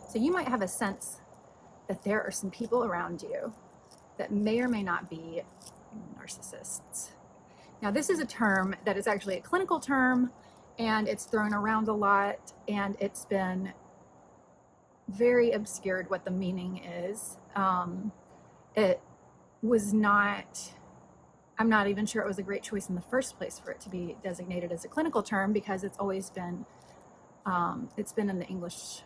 So you might have a sense that there are some people around you that may or may not be narcissists. Now, this is a term that is actually a clinical term, and it's thrown around a lot, and it's been very obscured what the meaning is. It was not, I'm not even sure it was a great choice in the first place for it to be designated as a clinical term, because it's always been, it's been in the English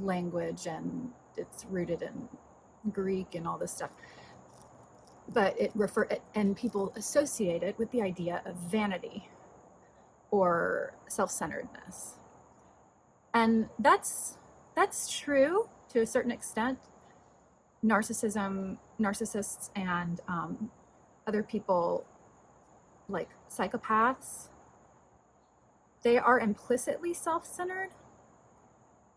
language, and it's rooted in Greek and all this stuff. But and people associate it with the idea of vanity or self-centeredness. And that's true to a certain extent. Narcissists and other people like psychopaths, they are implicitly self-centered.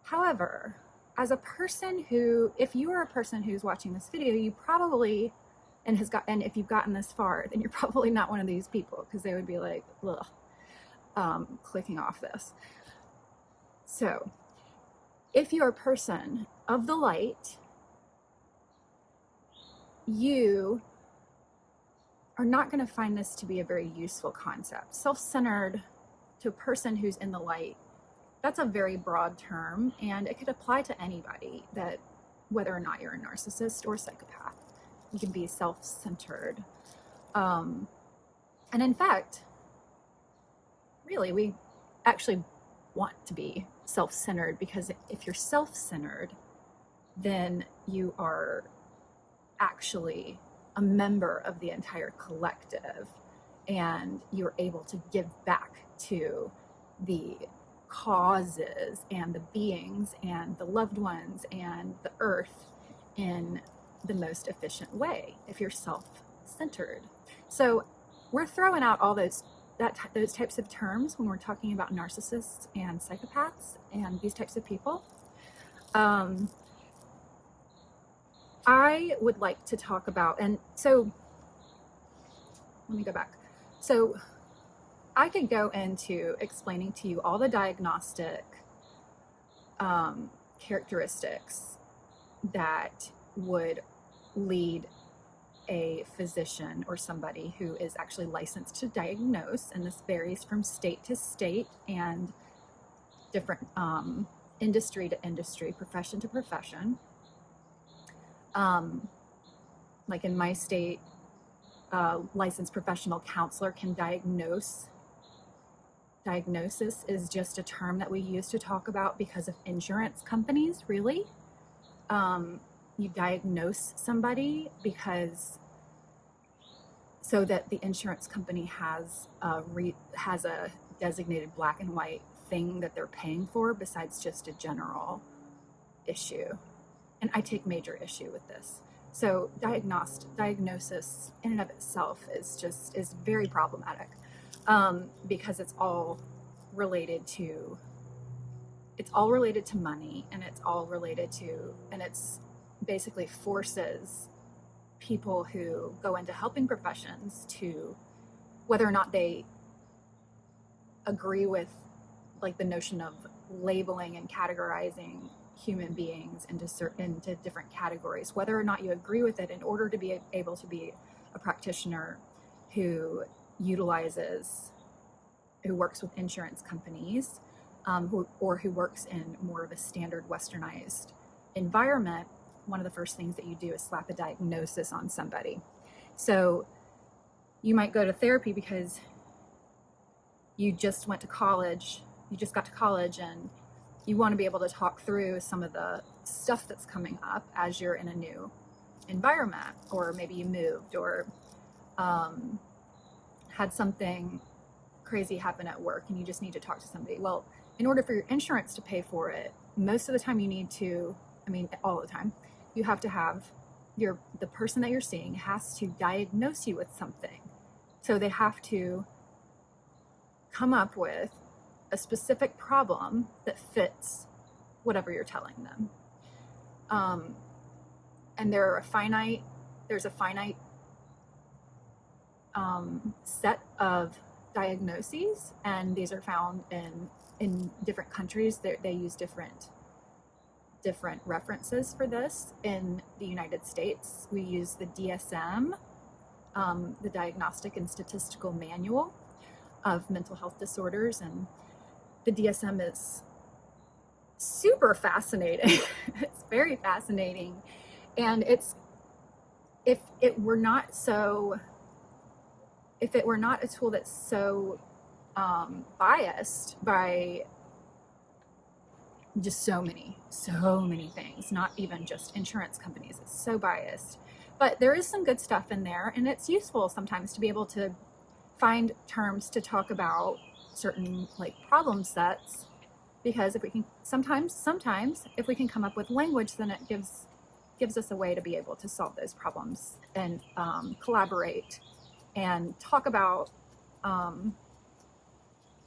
However, as a person who, if you are a person who's watching this video, you probably, and if you've gotten this far, then you're probably not one of these people, because they would be like, ugh, clicking off this. So, if you're a person of the light, you are not going to find this to be a very useful concept. Self-centered, to a person who's in the light, that's a very broad term, and it could apply to anybody, that whether or not you're a narcissist or a psychopath, you can be self-centered. And in fact, really, we actually want to be self-centered, because if you're self-centered, then you are actually a member of the entire collective, and you're able to give back to the causes and the beings and the loved ones and the earth in the most efficient way if you're self-centered. So we're throwing out all those types of terms when we're talking about narcissists and psychopaths and these types of people. I would like to talk about, and so let me go back. So I could go into explaining to you all the diagnostic characteristics that would lead a physician or somebody who is actually licensed to diagnose, and this varies from state to state and different industry to industry, profession to profession. Like in my state, licensed professional counselor can diagnose. Diagnosis is just a term that we use to talk about because of insurance companies, really. You diagnose somebody because, so that the insurance company has a designated black and white thing that they're paying for, besides just a general issue. And I take major issue with this. So diagnosis in and of itself is very problematic, because it's all related to money, and it's basically forces people who go into helping professions to, whether or not they agree with like the notion of labeling and categorizing human beings into different categories, whether or not you agree with it, in order to be able to be a practitioner who works with insurance companies, who works in more of a standard westernized environment. One of the first things that you do is slap a diagnosis on somebody. So you might go to therapy because you just got to college, and you want to be able to talk through some of the stuff that's coming up as you're in a new environment, or maybe you moved, or had something crazy happen at work and you just need to talk to somebody. Well, in order for your insurance to pay for it, most of the time all the time, you have to have the person that you're seeing has to diagnose you with something. So they have to come up with a specific problem that fits whatever you're telling them. And there's a finite set of diagnoses, and these are found in different countries. They use different different references for this in the United States. We use the DSM, the Diagnostic and Statistical Manual of Mental Health Disorders, and the DSM is super fascinating. It's very fascinating, and if it were not a tool that's so biased by just so many things, not even just insurance companies, it's so biased. But there is some good stuff in there, and it's useful sometimes to be able to find terms to talk about certain like problem sets, because if we can sometimes if we can come up with language, then it gives us a way to be able to solve those problems and collaborate and talk about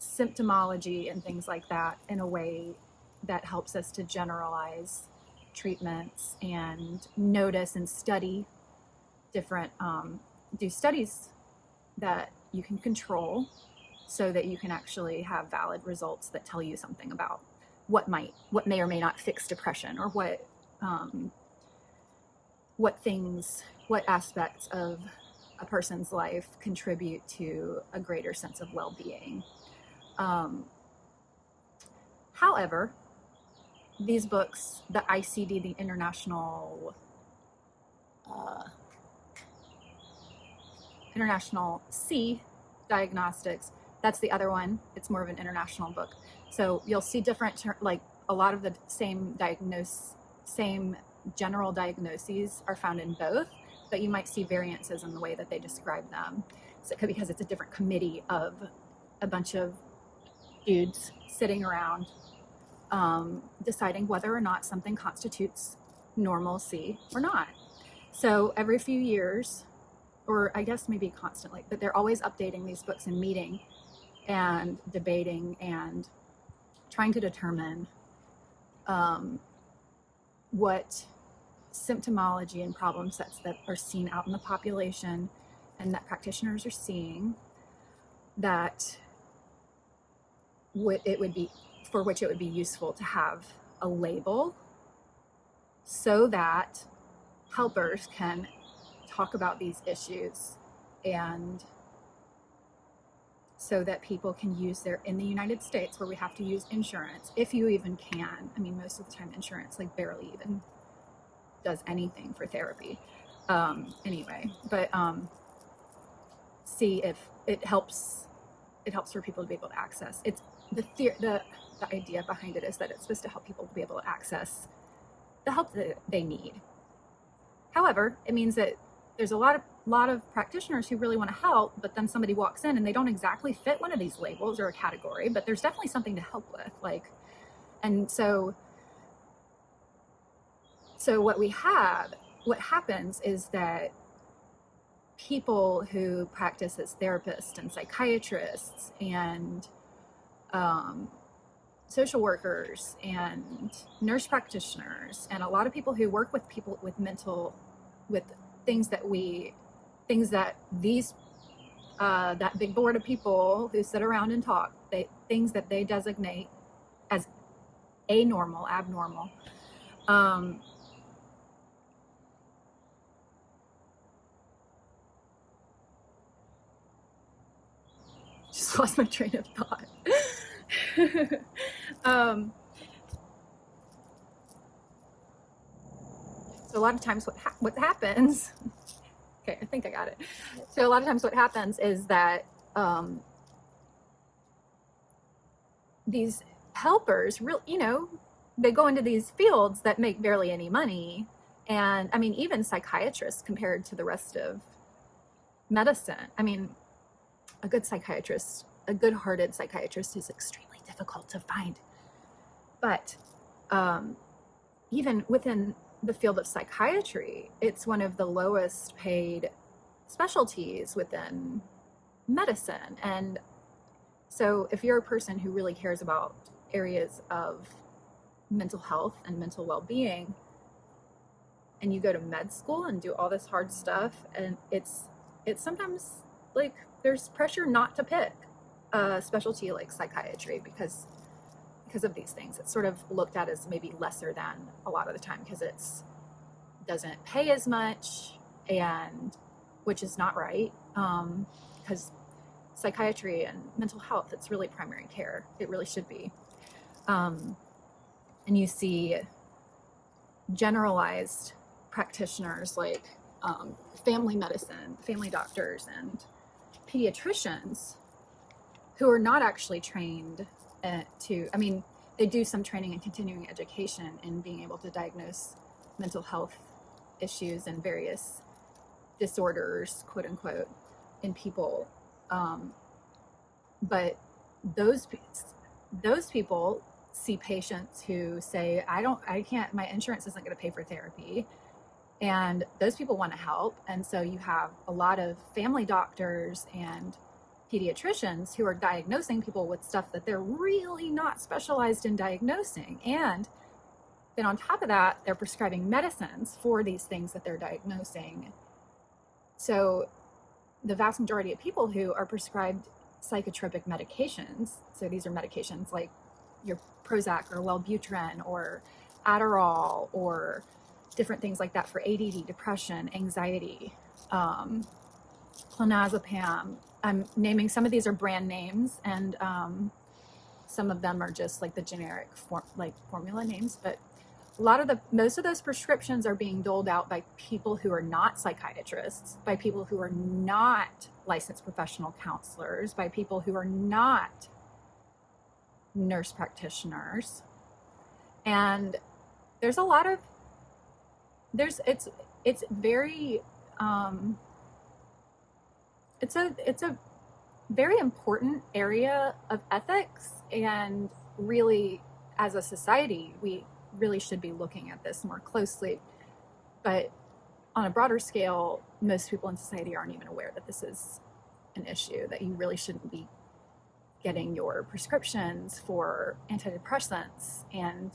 symptomology and things like that in a way that helps us to generalize treatments and notice and study different, do studies that you can control so that you can actually have valid results that tell you something about what may or may not fix depression, or what aspects of a person's life contribute to a greater sense of well-being. However, these books, the ICD, the International C Diagnostics, that's the other one. It's more of an international book. So you'll see different, like a lot of the same general diagnoses are found in both, but you might see variances in the way that they describe them. So, because it's a different committee of a bunch of dudes sitting around deciding whether or not something constitutes normalcy or not. So every few years, or I guess maybe constantly, but they're always updating these books and meeting and debating and trying to determine what symptomology and problem sets that are seen out in the population and that practitioners are seeing that it would be useful to have a label so that helpers can talk about these issues, and so that people can use in the United States, where we have to use insurance, if you even can. I mean, most of the time insurance like barely even does anything for therapy. Anyway, but see if it helps for people to be able to access. It's the idea behind it is that it's supposed to help people to be able to access the help that they need. However, it means that there's a lot of practitioners who really want to help, but then somebody walks in and they don't exactly fit one of these labels or a category, but there's definitely something to help with, and so what happens is that people who practice as therapists and psychiatrists and social workers and nurse practitioners, and a lot of people who work with people with things that big board of people who sit around and talk, things that they designate as abnormal. Just lost my train of thought. So a lot of times what happens, okay, I think I got it. So a lot of times what happens is that these helpers, they go into these fields that make barely any money. And I mean, even psychiatrists compared to the rest of medicine, I mean, a good-hearted psychiatrist is extremely difficult to find. But even within the field of psychiatry, it's one of the lowest paid specialties within medicine. And so if you're a person who really cares about areas of mental health and mental well-being, and you go to med school and do all this hard stuff, and it's sometimes like there's pressure not to pick a specialty like psychiatry because because of these things. It's sort of looked at as maybe lesser than a lot of the time because it's doesn't pay as much, and which is not right, because psychiatry and mental health, it's really primary care. It really should be. And you see generalized practitioners like family medicine, family doctors, and pediatricians who are not actually trained I mean, they do some training and continuing education in being able to diagnose mental health issues and various disorders, quote unquote, in people. But those people see patients who say, I can't, my insurance isn't going to pay for therapy. And those people want to help. And so you have a lot of family doctors and pediatricians who are diagnosing people with stuff that they're really not specialized in diagnosing. And then on top of that, they're prescribing medicines for these things that they're diagnosing. So the vast majority of people who are prescribed psychotropic medications, so these are medications like your Prozac or Wellbutrin or Adderall or different things like that for ADD, depression, anxiety, clonazepam. I'm naming some of these are brand names, and some of them are just like the generic formula names. But most of those prescriptions are being doled out by people who are not psychiatrists, by people who are not licensed professional counselors, by people who are not nurse practitioners. And there's a lot of it's very it's a very important area of ethics, and really as a society we really should be looking at this more closely. But on a broader scale, most people in society aren't even aware that this is an issue, that you really shouldn't be getting your prescriptions for antidepressants and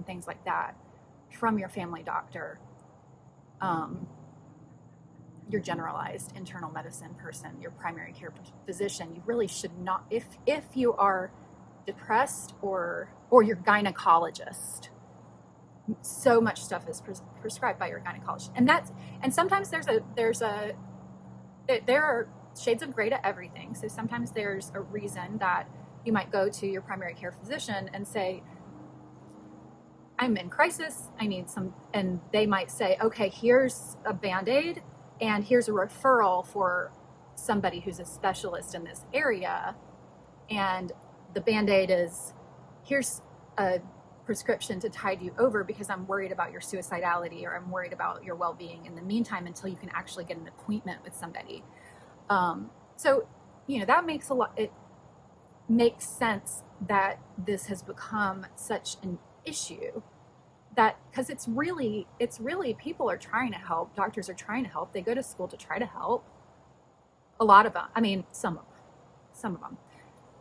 things like that from your family doctor, your generalized internal medicine person, your primary care physician. You really should not, if you are depressed or your gynecologist, so much stuff is prescribed by your gynecologist, and sometimes there are shades of gray to everything. So sometimes there's a reason that you might go to your primary care physician and say, I'm in crisis, I need some, and they might say, okay, here's a Band-Aid and here's a referral for somebody who's a specialist in this area. And the Band-Aid is, here's a prescription to tide you over because I'm worried about your suicidality, or I'm worried about your well-being in the meantime until you can actually get an appointment with somebody. So, that makes it makes sense that this has become such an issue, that because it's really people are trying to help, doctors are trying to help, they go to school to try to help. A lot of them, I mean, some of them.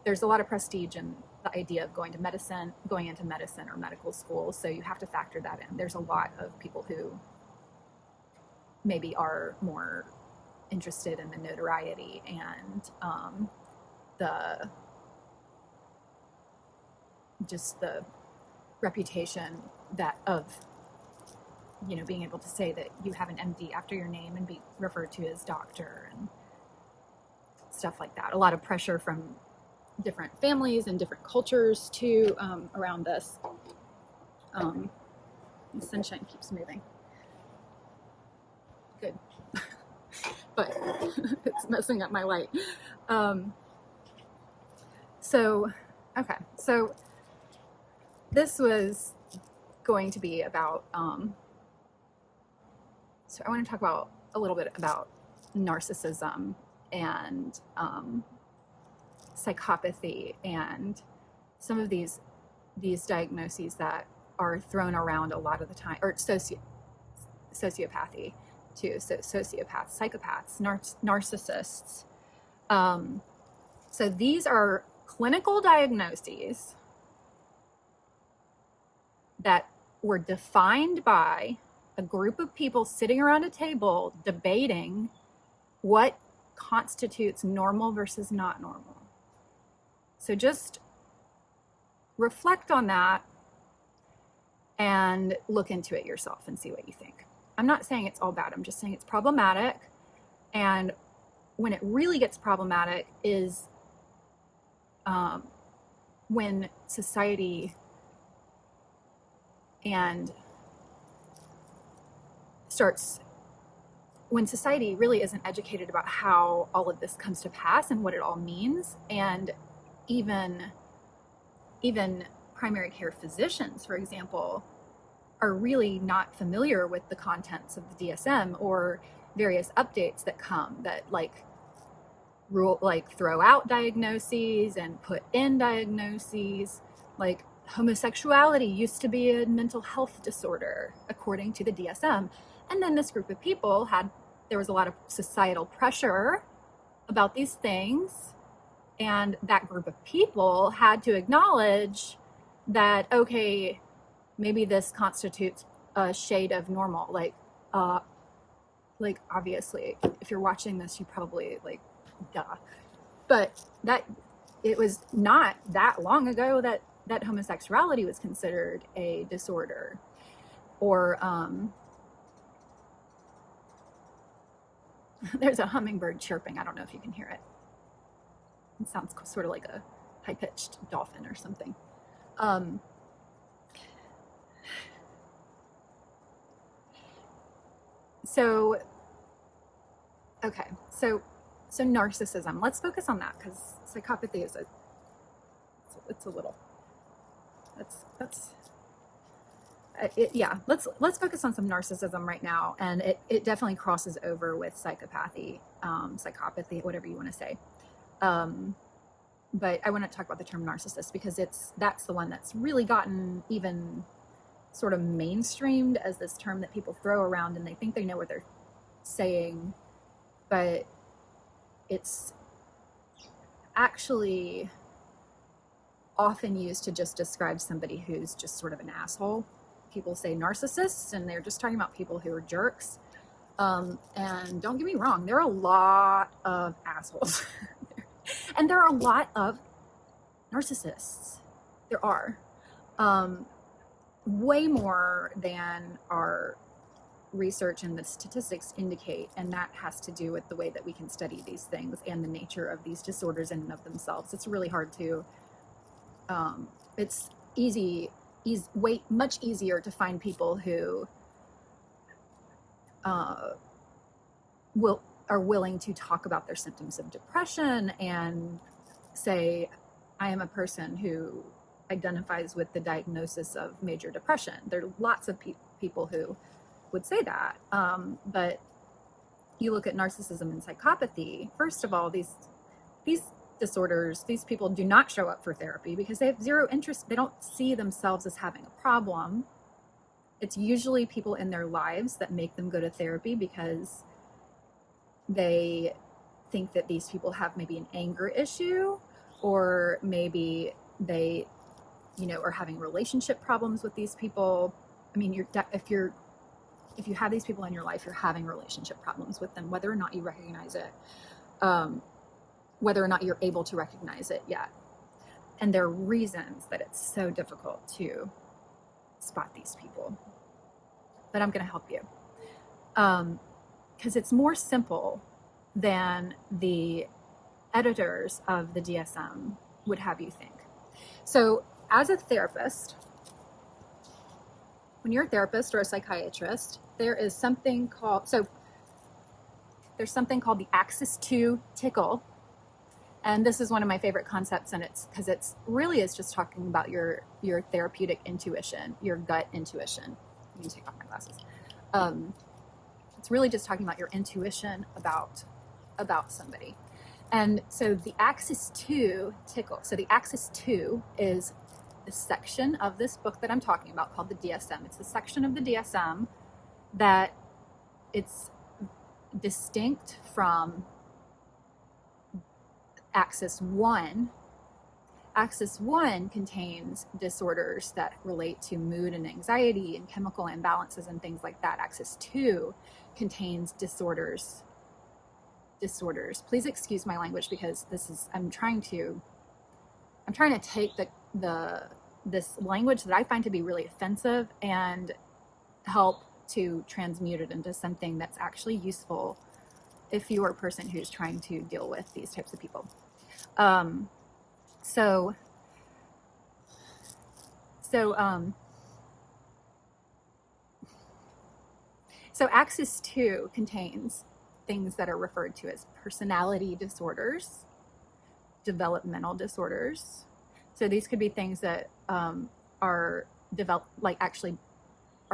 There's a lot of prestige in the idea of going into medicine or medical school, so you have to factor that in. There's a lot of people who maybe are more interested in the notoriety and the reputation that of being able to say that you have an MD after your name and be referred to as doctor and stuff like that. A lot of pressure from different families and different cultures too, around this. The sunshine keeps moving. Good. But it's messing up my light. So this was going to be about, so I want to talk about a little bit about narcissism and psychopathy and some of these diagnoses that are thrown around a lot of the time, or sociopathy too. So sociopaths, psychopaths, narcissists. So these are clinical diagnoses that were defined by a group of people sitting around a table debating what constitutes normal versus not normal. So just reflect on that and look into it yourself and see what you think. I'm not saying it's all bad. I'm just saying it's problematic. And when it really gets problematic is when society when society really isn't educated about how all of this comes to pass and what it all means. And even primary care physicians, for example, are really not familiar with the contents of the DSM or various updates that come that throw out diagnoses and put in diagnoses. Like homosexuality used to be a mental health disorder according to the DSM. And then this group of people there was a lot of societal pressure about these things. And that group of people had to acknowledge that, okay, maybe this constitutes a shade of normal. Like obviously, if you're watching this, you probably duh. But that it was not that long ago that homosexuality was considered a disorder. Or there's a hummingbird chirping. I don't know if you can hear it. It sounds sort of like a high-pitched dolphin or something. So narcissism. Let's focus on that, because psychopathy is it's a little. Let's focus on some narcissism right now, and it definitely crosses over with psychopathy, psychopathy, whatever you want to say. But I want to talk about the term narcissist because that's the one that's really gotten even sort of mainstreamed as this term that people throw around, and they think they know what they're saying, but it's actually often used to just describe somebody who's just sort of an asshole. People say narcissists, and they're just talking about people who are jerks. And don't get me wrong, there are a lot of assholes. And there are a lot of narcissists. There are. Way more than our research and the statistics indicate, and that has to do with the way that we can study these things and the nature of these disorders in and of themselves. It's really hard to, it's much easier to find people who are willing to talk about their symptoms of depression and say, I am a person who identifies with the diagnosis of major depression. There are lots of people who would say that. But you look at narcissism and psychopathy, first of all, these disorders, these people do not show up for therapy because they have zero interest. They don't see themselves as having a problem. It's usually people in their lives that make them go to therapy because they think that these people have maybe an anger issue, or maybe they, are having relationship problems with these people. I mean, if you have these people in your life, you're having relationship problems with them, whether or not you recognize it, whether or not you're able to recognize it yet. And there are reasons that it's so difficult to spot these people. But I'm going to help you. Because it's more simple than the editors of the DSM would have you think. So as a therapist, when you're a therapist or a psychiatrist, there's something called the Axis 2 tickle. And this is one of my favorite concepts, and it's because it's really is just talking about your therapeutic intuition, your gut intuition. Let me take off my glasses. It's really just talking about your intuition about somebody. And so the Axis 2 tickle. So the Axis 2 is the section of this book that I'm talking about called the DSM. It's the section of the DSM that it's distinct from Axis 1. Axis 1 contains disorders that relate to mood and anxiety and chemical imbalances and things like that. Axis 2 contains disorders. Please excuse my language because I'm trying to take the this language that I find to be really offensive and help to transmute it into something that's actually useful if you are a person who's trying to deal with these types of people. So Axis 2 contains things that are referred to as personality disorders, developmental disorders. So these could be things that are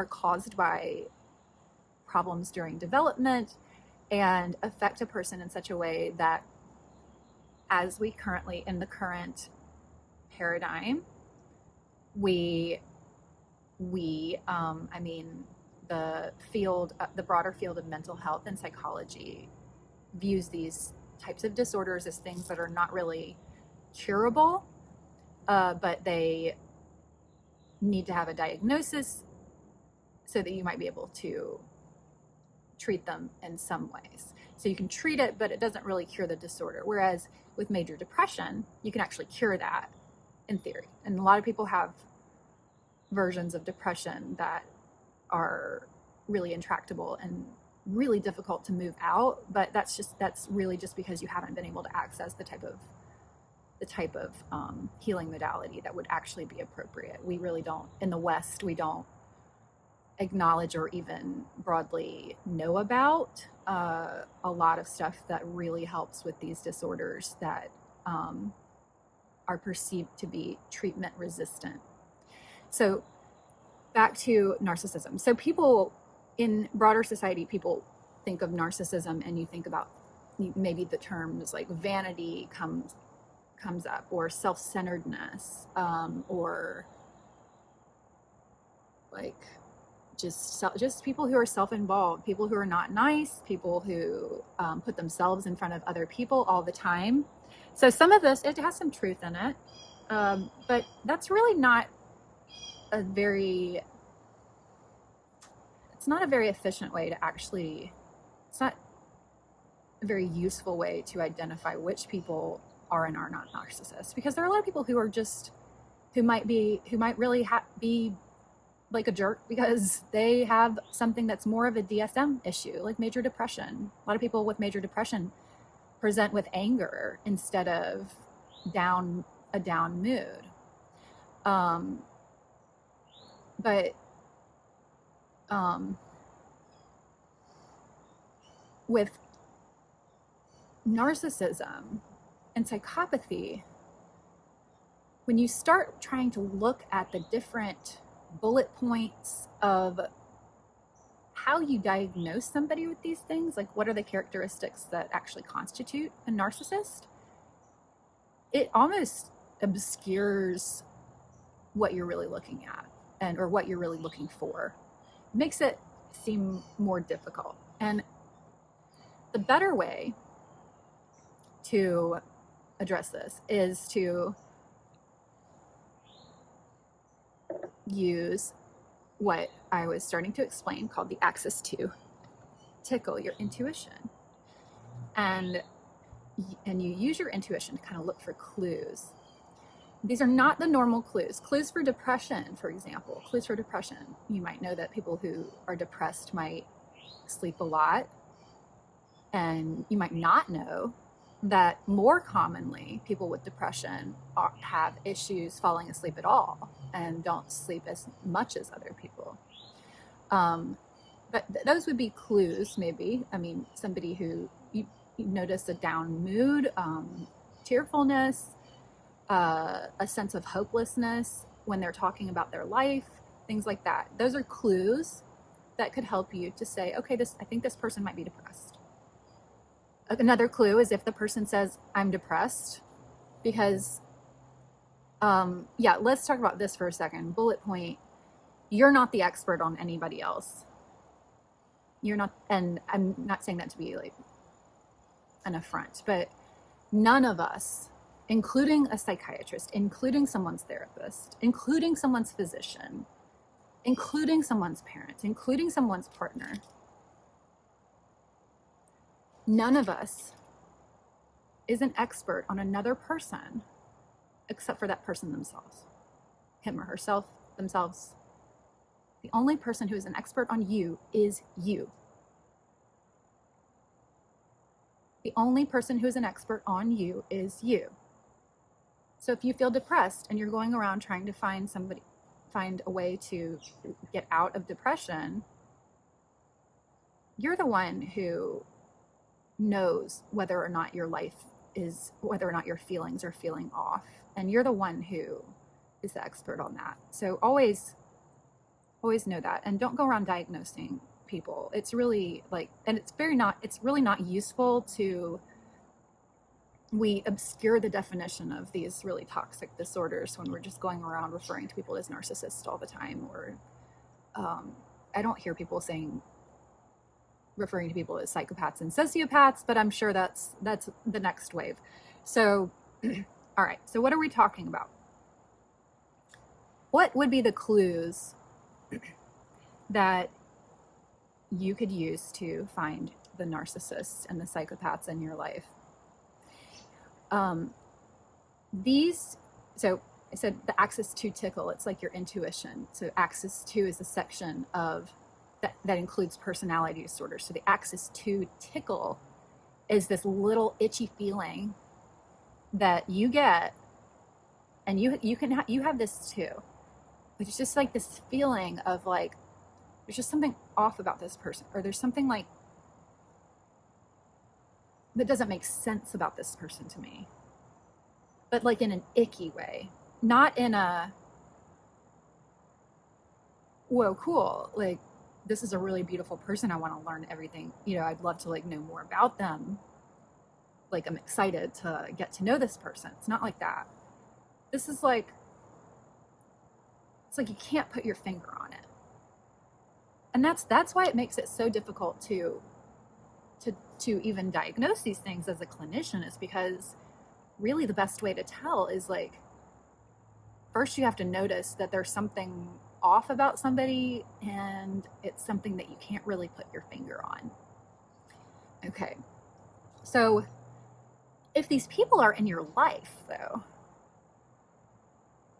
caused by problems during development and affect a person in such a way that, as we currently, in the current paradigm, the broader field of mental health and psychology views these types of disorders as things that are not really curable, but they need to have a diagnosis so that you might be able to treat them in some ways. So you can treat it, but it doesn't really cure the disorder. Whereas with major depression, you can actually cure that in theory. And a lot of people have versions of depression that are really intractable and really difficult to move out, but that's really just because you haven't been able to access the type of healing modality that would actually be appropriate. We really don't, in the West, we don't acknowledge or even broadly know about a lot of stuff that really helps with these disorders that are perceived to be treatment resistant. So back to narcissism. So people in broader society, people think of narcissism and you think about maybe the terms like vanity comes up, or self-centeredness, or like just people who are self-involved, people who are not nice, people who put themselves in front of other people all the time. So some of this, it has some truth in it, but that's really not it's not a very efficient way to actually, it's not a very useful way to identify which people are and are not narcissists, because there are a lot of people who are just, who might really be like a jerk because they have something that's more of a DSM issue, like major depression. A lot of people with major depression present with anger instead of a down mood. But with narcissism and psychopathy, when you start trying to look at the different bullet points of how you diagnose somebody with these things, like what are the characteristics that actually constitute a narcissist, it almost obscures what you're really looking at or what you're really looking for. It makes it seem more difficult. And the better way to address this is to use what I was starting to explain called the Axis 2, tickle your intuition. And you use your intuition to kind of look for clues. These are not the normal clues. Clues for depression, for example. Clues for depression. You might know that people who are depressed might sleep a lot. And you might not know that more commonly people with depression have issues falling asleep at all and don't sleep as much as other people. But those would be clues, maybe. I mean, somebody who you notice a down mood, tearfulness, a sense of hopelessness when they're talking about their life, things like that. Those are clues that could help you to say, okay, I think this person might be depressed. Another clue is if the person says, I'm depressed, because, let's talk about this for a second. Bullet point, you're not the expert on anybody else. You're not, and I'm not saying that to be like an affront, but none of us, including a psychiatrist, including someone's therapist, including someone's physician, including someone's parents, including someone's partner, none of us is an expert on another person except for that person themselves. him or herself, themselves. The only person who is an expert on you is you. The only person who is an expert on you is you. So if you feel depressed and you're going around trying to find a way to get out of depression, you're the one who knows whether or not your feelings are feeling off. And you're the one who is the expert on that. So always know that. And don't go around diagnosing people. It's really and it's really not useful we obscure the definition of these really toxic disorders when we're just going around referring to people as narcissists all the time. Or I don't hear people referring to people as psychopaths and sociopaths, but I'm sure that's the next wave. So, all right. So what are we talking about? What would be the clues that you could use to find the narcissists and the psychopaths in your life? So I said the axis 2 tickle, it's like your intuition. So axis 2 is a section of that includes personality disorders. So the axis 2 tickle is this little itchy feeling that you get, and you have this too. It's just like this feeling of like, there's just something off about this person, or there's something like that doesn't make sense about this person to me, but like in an icky way, not in a, whoa, cool, like this is a really beautiful person, I want to learn everything, I'd love to like know more about them, like I'm excited to get to know this person. It's not like that. This is like, it's like you can't put your finger on it. And that's why it makes it so difficult to even diagnose these things as a clinician, is because really the best way to tell is like, first you have to notice that there's something off about somebody, and it's something that you can't really put your finger on. Okay. So if these people are in your life though,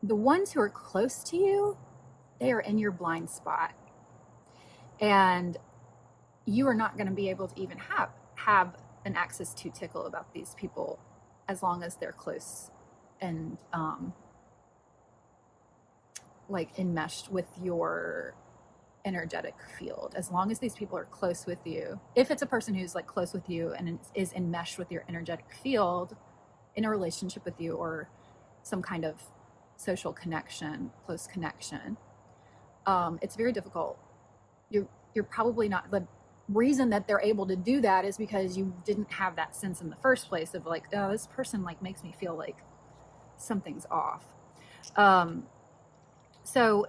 the ones who are close to you, they are in your blind spot. And you are not going to be able to even have an axis 2 tickle about these people as long as they're close and like enmeshed with your energetic field. As long as these people are close with you, if it's a person who's like close with you and is enmeshed with your energetic field, in a relationship with you, or some kind of social connection, close connection, it's very difficult. You're probably not, the reason that they're able to do that is because you didn't have that sense in the first place of like, oh, this person like makes me feel like something's off. So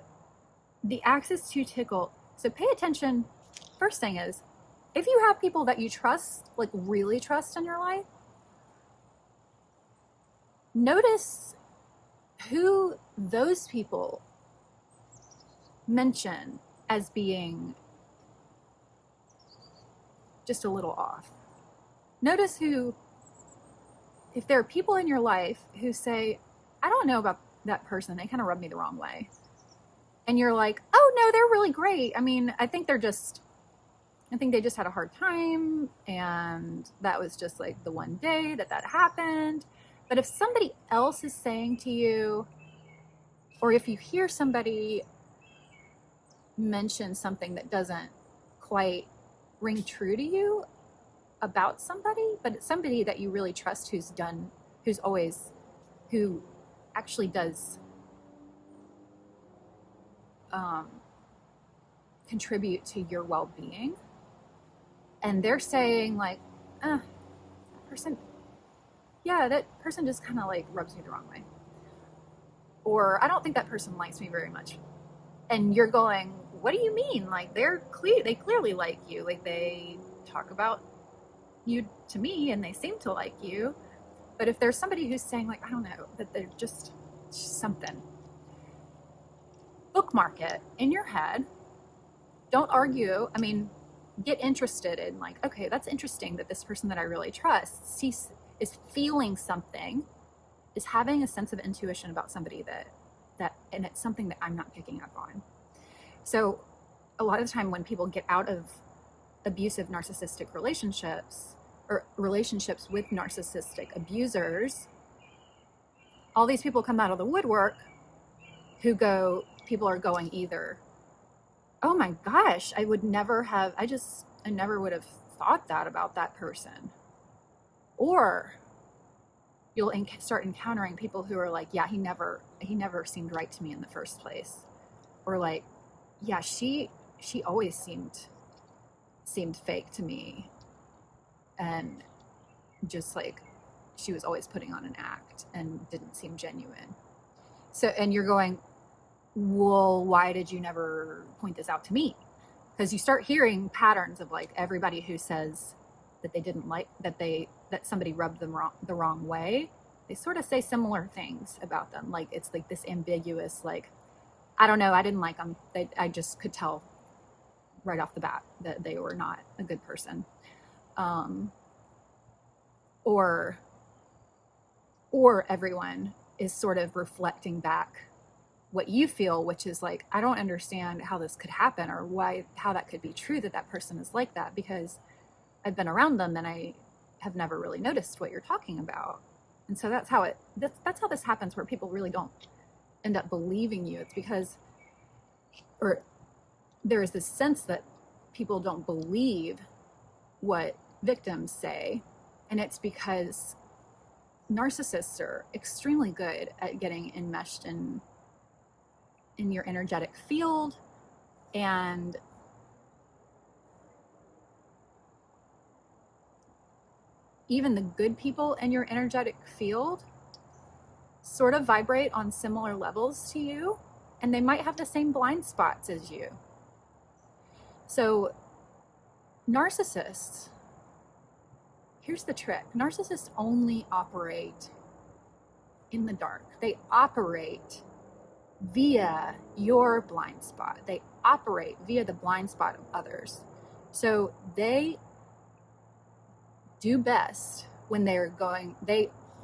the axis 2 tickle, so pay attention. First thing is, if you have people that you trust, like really trust in your life, notice who those people mention as being just a little off. Notice if there are people in your life who say, I don't know about that person, they kind of rub me the wrong way. And you're like, oh no, they're really great. I mean, I think they just had a hard time, and that was just like the one day that happened. But if somebody else is saying to you, or if you hear somebody mention something that doesn't quite ring true to you about somebody, but it's somebody that you really trust who actually does contribute to your well-being, and they're saying like, that person just kind of like rubs me the wrong way, or I don't think that person likes me very much, and you're going, what do you mean? Like they clearly like you, like they talk about you to me and they seem to like you. But if there's somebody who's saying like, I don't know, that they're just something, bookmark it in your head. Don't argue. I mean, get interested in like, okay, that's interesting that this person that I really trust is feeling something, is having a sense of intuition about somebody that and it's something that I'm not picking up on. So a lot of the time when people get out of abusive narcissistic relationships or relationships with narcissistic abusers, all these people come out of the woodwork people are going either, oh my gosh, I never would have thought that about that person. Or you'll start encountering people who are like, yeah, he never seemed right to me in the first place. Or like, yeah, she always seemed fake to me. And just like, she was always putting on an act and didn't seem genuine. So, and you're going, well, why did you never point this out to me? Because you start hearing patterns of like everybody who says that they didn't like, that somebody rubbed them the wrong way. They sort of say similar things about them. Like, it's like this ambiguous, like, I don't know, I didn't like them. I just could tell right off the bat that they were not a good person. Or everyone is sort of reflecting back what you feel, which is like, I don't understand how this could happen, or how that could be true that person is like that, because I've been around them and I have never really noticed what you're talking about. And so that's how this happens, where people really don't end up believing you. It's because, or there is this sense that people don't believe what victims say. And it's because narcissists are extremely good at getting enmeshed in your energetic field, and even the good people in your energetic field sort of vibrate on similar levels to you, and they might have the same blind spots as you. So narcissists, here's the trick. Narcissists only operate in the dark. They operate via your blind spot. They operate via the blind spot of others. So they do best when they're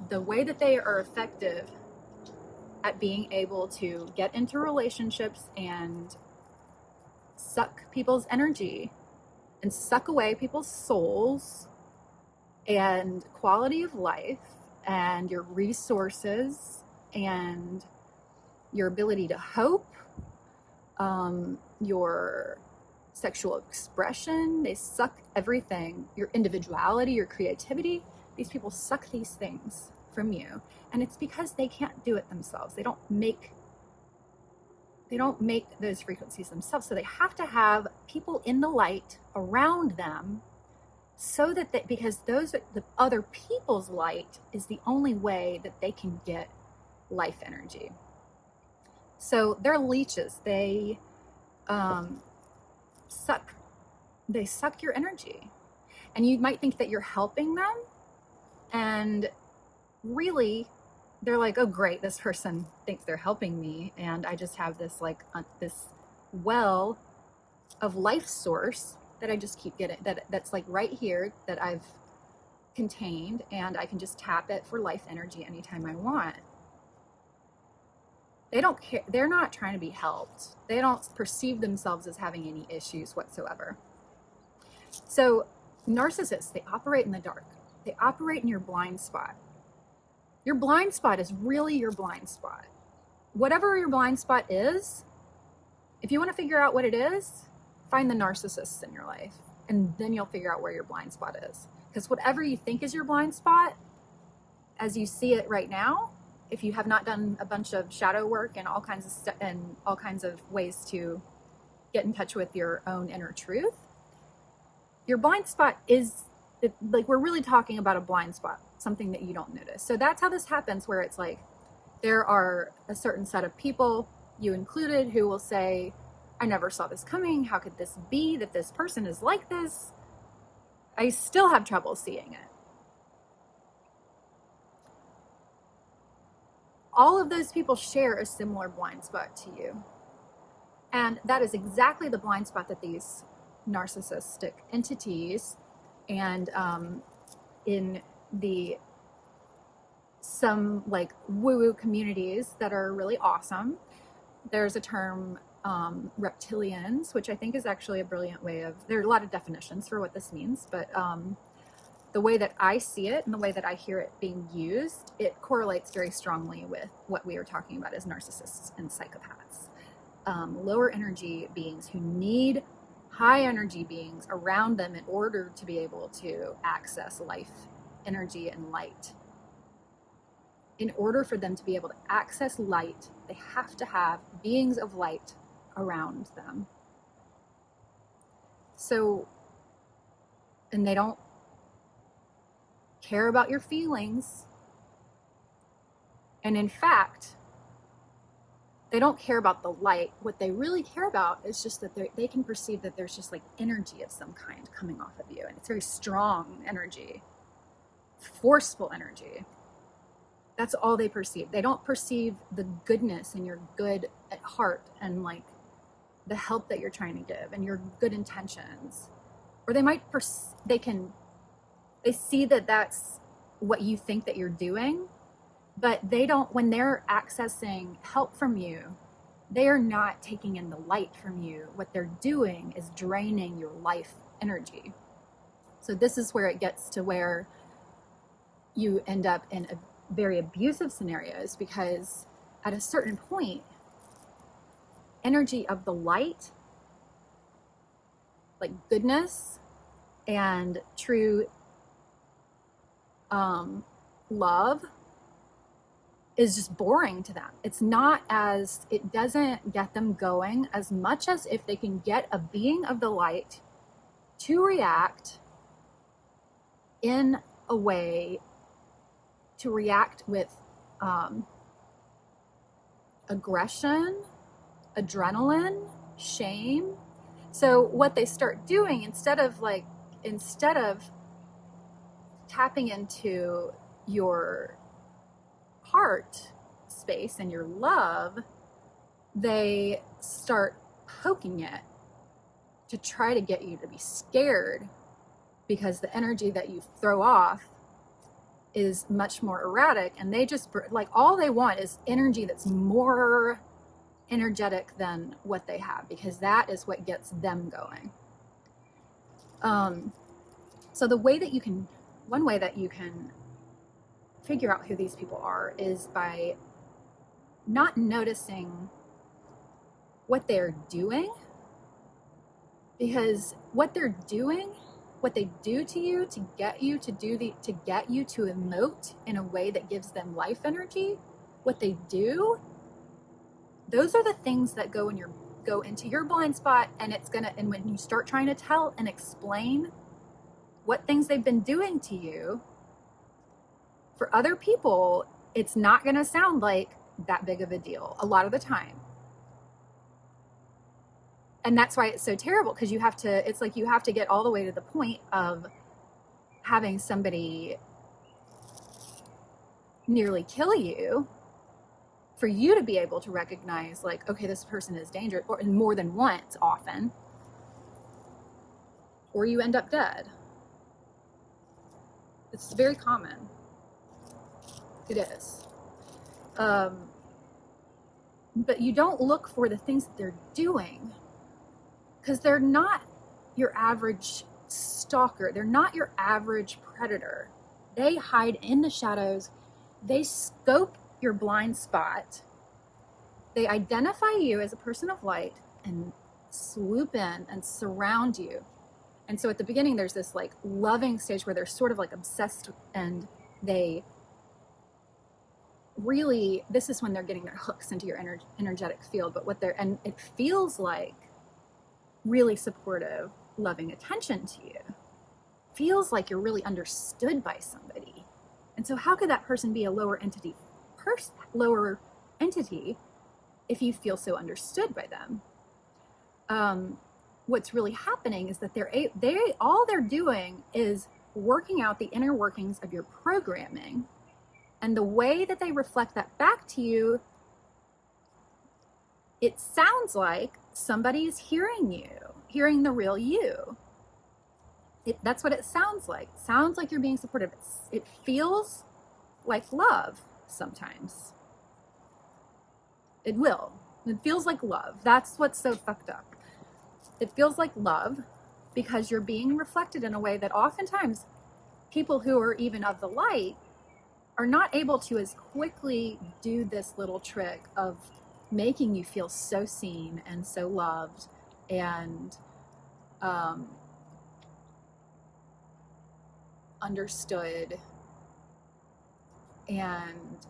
the way that they are effective at being able to get into relationships and suck people's energy and suck away people's souls and quality of life and your resources and your ability to hope, your sexual expression. They suck everything, your individuality, your creativity. These people suck these things from you, and it's because they can't do it themselves. They don't make those frequencies themselves, so they have to have people in the light around them, so that because the other people's light is the only way that they can get life energy. So they're leeches. They suck your energy, and you might think that you're helping them, and really they're like, oh great, this person thinks they're helping me, and I just have this like this well of life source that I just keep getting, that's like right here, that I've contained, and I can just tap it for life energy anytime I want. They don't care. They're not trying to be helped. They don't perceive themselves as having any issues whatsoever. So narcissists, they operate in the dark. They operate in your blind spot. Your blind spot is really your blind spot. Whatever your blind spot is, if you want to figure out what it is, find the narcissists in your life, and then you'll figure out where your blind spot is. Because whatever you think is your blind spot, as you see it right now, if you have not done a bunch of shadow work and all kinds of ways to get in touch with your own inner truth, your blind spot is like, we're really talking about a blind spot, something that you don't notice. So that's how this happens, where it's like there are a certain set of people, you included, who will say, I never saw this coming. How could this be that this person is like this? I still have trouble seeing it. All of those people share a similar blind spot to you. And that is exactly the blind spot that these narcissistic entities and in some like woo-woo communities that are really awesome, There's a term, reptilians, which I think is actually a brilliant way of, there are a lot of definitions for what this means, but the way that I see it and the way that I hear it being used, it correlates very strongly with what we are talking about as narcissists and psychopaths. Lower energy beings who need high energy beings around them in order to be able to access life, energy, and light. In order for them to be able to access light, they have to have beings of light around them. So, and they don't care about your feelings. And in fact, they don't care about the light. What they really care about is just that they can perceive that there's just like energy of some kind coming off of you. And it's very strong energy, forceful energy. That's all they perceive. They don't perceive the goodness in your good at heart and like the help that you're trying to give and your good intentions. Or they might, they see that that's what you think that you're doing, but they don't, when they're accessing help from you, they are not taking in the light from you. What they're doing is draining your life energy. So this is where it gets to where you end up in a very abusive scenarios, because at a certain point, energy of the light, like goodness and true love, is just boring to them. It's not as, it doesn't get them going as much as if they can get a being of the light to react in a way, to react with aggression, adrenaline, shame. So what they start doing, instead of tapping into your heart space and your love, they start poking it to try to get you to be scared, because the energy that you throw off is much more erratic, and they just like, all they want is energy that's more energetic than what they have, because that is what gets them going. So the way that you can, one way that you can figure out who these people are is by not noticing what they're doing, because what they're doing, what they do to you to get you to get you to emote in a way that gives them life energy, what they do, those are the things that go into your blind spot, and and when you start trying to tell and explain what things they've been doing to you, for other people, it's not going to sound like that big of a deal a lot of the time. And that's why it's so terrible, because it's like you have to get all the way to the point of having somebody nearly kill you for you to be able to recognize, like, okay, this person is dangerous, or more than once often, or you end up dead. It's very common. It is. But you don't look for the things that they're doing, because they're not your average stalker. They're not your average predator. They hide in the shadows. They scope your blind spot. They identify you as a person of light and swoop in and surround you. And so at the beginning, there's this like loving stage where they're sort of like obsessed, and they really, this is when they're getting their hooks into your energetic field. But and it feels like really supportive, loving attention to you. Feels like you're really understood by somebody. And so how could that person be a lower entity if you feel so understood by them? What's really happening is that all they're doing is working out the inner workings of your programming, and the way that they reflect that back to you, it sounds like somebody's hearing you, hearing the real you. That's what it sounds like. It sounds like you're being supportive. It feels like love sometimes. It will. It feels like love. That's what's so fucked up. It feels like love because you're being reflected in a way that oftentimes people who are even of the light are not able to as quickly do this little trick of making you feel so seen and so loved and understood and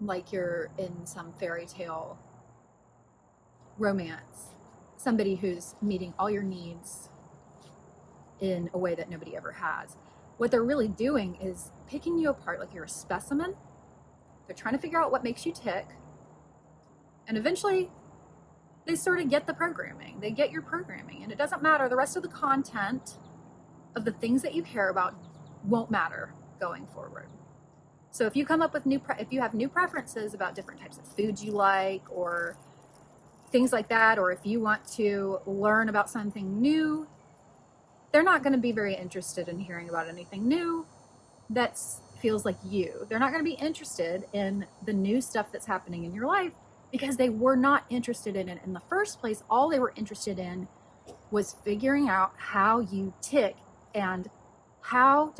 like you're in some fairy tale romance. Somebody who's meeting all your needs in a way that nobody ever has. What they're really doing is picking you apart like you're a specimen. They're trying to figure out what makes you tick. And eventually, they sort of get the programming. They get your programming. And it doesn't matter. The rest of the content of the things that you care about won't matter going forward. So if you come up with if you have new preferences about different types of foods you like or things like that, or if you want to learn about something new, they're not going to be very interested in hearing about anything new that feels like you. They're not going to be interested in the new stuff that's happening in your life because they were not interested in it in the first place. All they were interested in was figuring out how you tick and how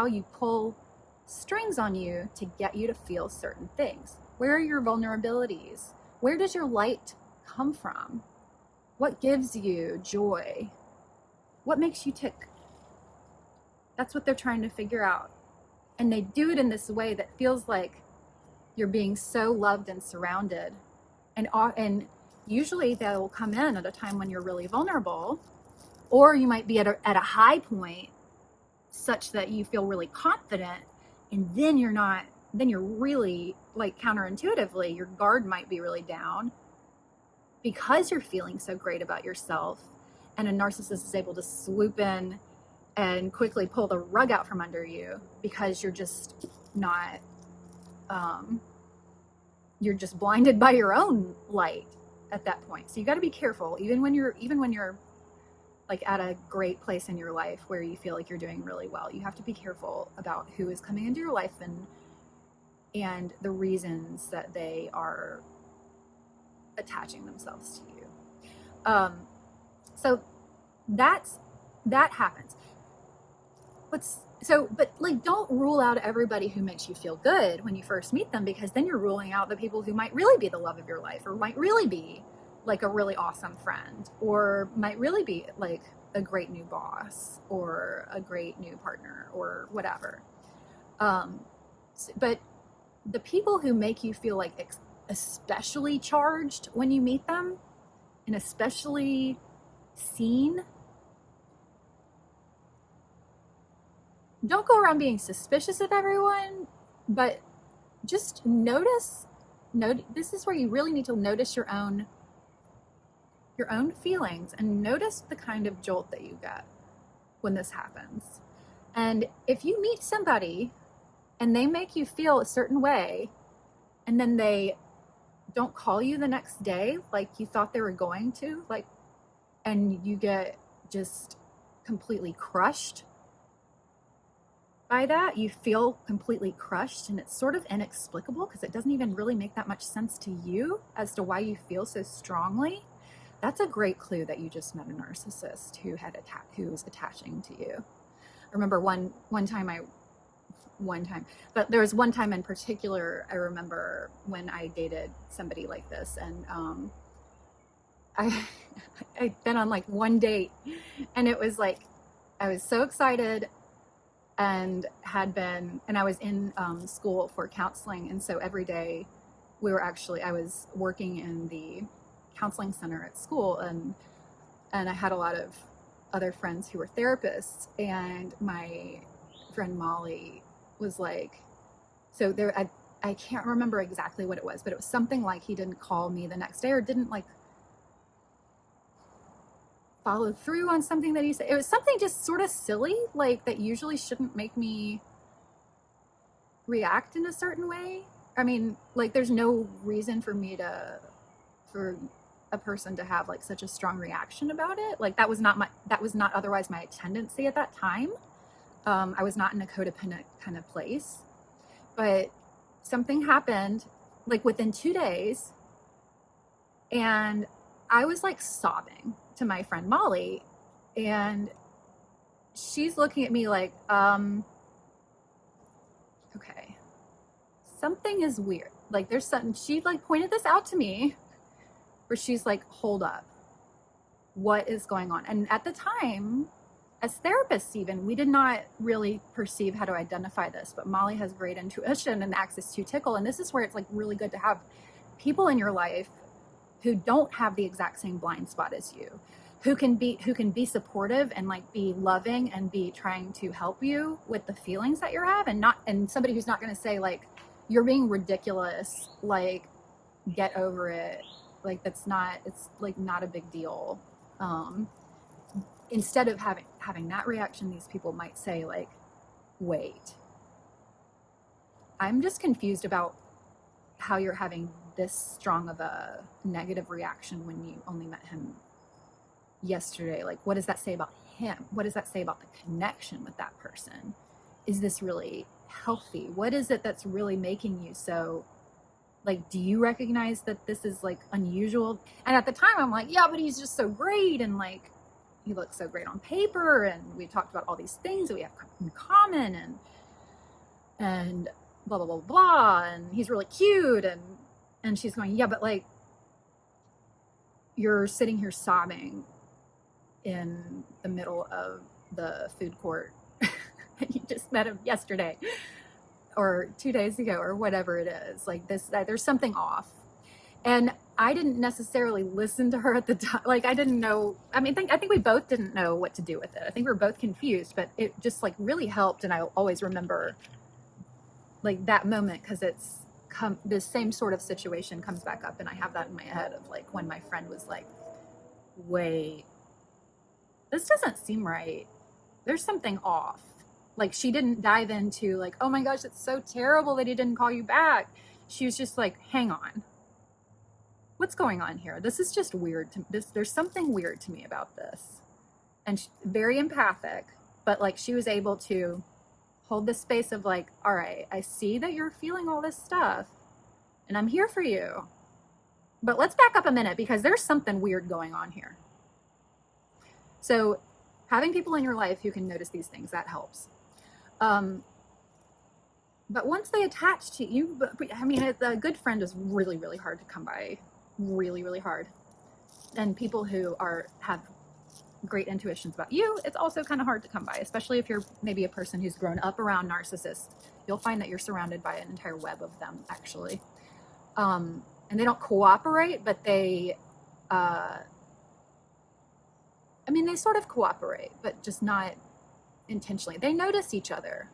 you pull strings on you to get you to feel certain things. Where are your vulnerabilities? Where does your light come from? What gives you joy? What makes you tick? That's what they're trying to figure out. And they do it in this way that feels like you're being so loved and surrounded. And usually they'll come in at a time when you're really vulnerable, or you might be at a high point such that you feel really confident, and then you're really, like, counterintuitively, your guard might be really down because you're feeling so great about yourself. And a narcissist is able to swoop in and quickly pull the rug out from under you because you're just not, you're just blinded by your own light at that point. So you got to be careful, even when you're like at a great place in your life where you feel like you're doing really well. You have to be careful about who is coming into your life and the reasons that they are attaching themselves to you. So that happens. But like, don't rule out everybody who makes you feel good when you first meet them, because then you're ruling out the people who might really be the love of your life, or might really be like a really awesome friend, or might really be like a great new boss or a great new partner or whatever. But the people who make you feel like especially charged when you meet them and especially seen, don't go around being suspicious of everyone, but just notice. This is where you really need to notice your own feelings and notice the kind of jolt that you get when this happens. And if you meet somebody and they make you feel a certain way, and then they don't call you the next day like you thought they were going to, like, and you get just completely crushed by that, you feel completely crushed, and it's sort of inexplicable because it doesn't even really make that much sense to you as to why you feel so strongly. That's a great clue that you just met a narcissist who was attaching to you. I remember one time, but there was one time in particular I remember when I dated somebody like this, and I'd been on like one date, and it was like I was so excited, and I was in school for counseling, and so every day I was working in the counseling center at school, and I had a lot of other friends who were therapists, and my friend Molly was like, so there, I can't remember exactly what it was, but it was something like he didn't call me the next day, or didn't like follow through on something that he said. It was something just sort of silly, like that usually shouldn't make me react in a certain way. I mean, like, there's no reason for a person to have like such a strong reaction about it. Like, that was not otherwise my tendency at that time. I was not in a codependent kind of place, but something happened like within 2 days. And I was like sobbing to my friend Molly, and she's looking at me like, okay, something is weird. Like there's something, she like pointed this out to me where she's like, hold up, what is going on? And at the time, as therapists even, we did not really perceive how to identify this, but Molly has great intuition and access to tickle. And this is where it's like really good to have people in your life who don't have the exact same blind spot as you, who can be supportive and like be loving and be trying to help you with the feelings that you're having, and somebody who's not going to say like, you're being ridiculous, like get over it, like it's like not a big deal. Instead of having that reaction, these people might say like, wait, I'm just confused about how you're having this strong of a negative reaction when you only met him yesterday. Like, what does that say about him? What does that say about the connection with that person? Is this really healthy? What is it that's really making you so, like, do you recognize that this is like unusual? And at the time I'm like, yeah, but he's just so great, and like he looks so great on paper, and we talked about all these things that we have in common, and blah blah blah blah, and he's really cute, and she's going, yeah, but like you're sitting here sobbing in the middle of the food court and you just met him yesterday or 2 days ago or whatever it is. Like this, there's something off. And I didn't necessarily listen to her at the time. Like I didn't know, I think we both didn't know what to do with it. I think we were both confused, but it just like really helped. And I always remember like that moment, because this same sort of situation comes back up, and I have that in my head of like when my friend was like, wait, this doesn't seem right. There's something off. Like she didn't dive into like, oh my gosh, it's so terrible that he didn't call you back. She was just like, hang on, what's going on here? This is just weird. There's something weird to me about this. And very empathic, but like she was able to hold the space of like, all right, I see that you're feeling all this stuff and I'm here for you, but let's back up a minute because there's something weird going on here. So having people in your life who can notice these things, that helps. But once they attach to you, I mean, a good friend is really, really hard to come by, really, really hard. And people who have great intuitions about you, it's also kind of hard to come by, especially if you're maybe a person who's grown up around narcissists. You'll find that you're surrounded by an entire web of them, actually. And they don't cooperate, but they sort of cooperate, but just not intentionally. They notice each other,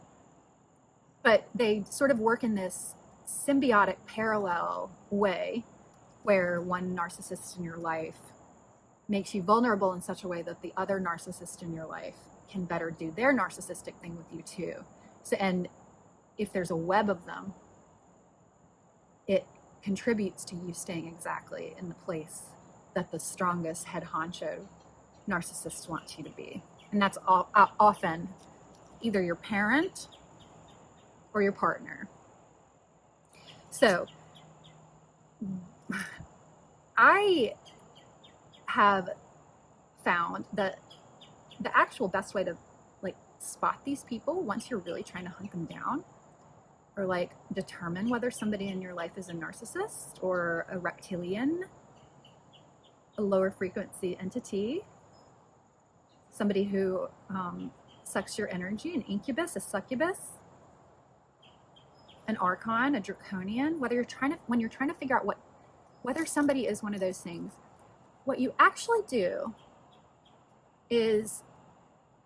but they sort of work in this symbiotic parallel way where one narcissist in your life makes you vulnerable in such a way that the other narcissist in your life can better do their narcissistic thing with you too. So, and if there's a web of them, it contributes to you staying exactly in the place that the strongest head honcho narcissist wants you to be. And that's often either your parent or your partner. So I have found that the actual best way to like spot these people once you're really trying to hunt them down, or like determine whether somebody in your life is a narcissist or a reptilian, a lower frequency entity, somebody who sucks your energy, an incubus, a succubus, an archon, a draconian, when you're trying to figure out whether somebody is one of those things, what you actually do is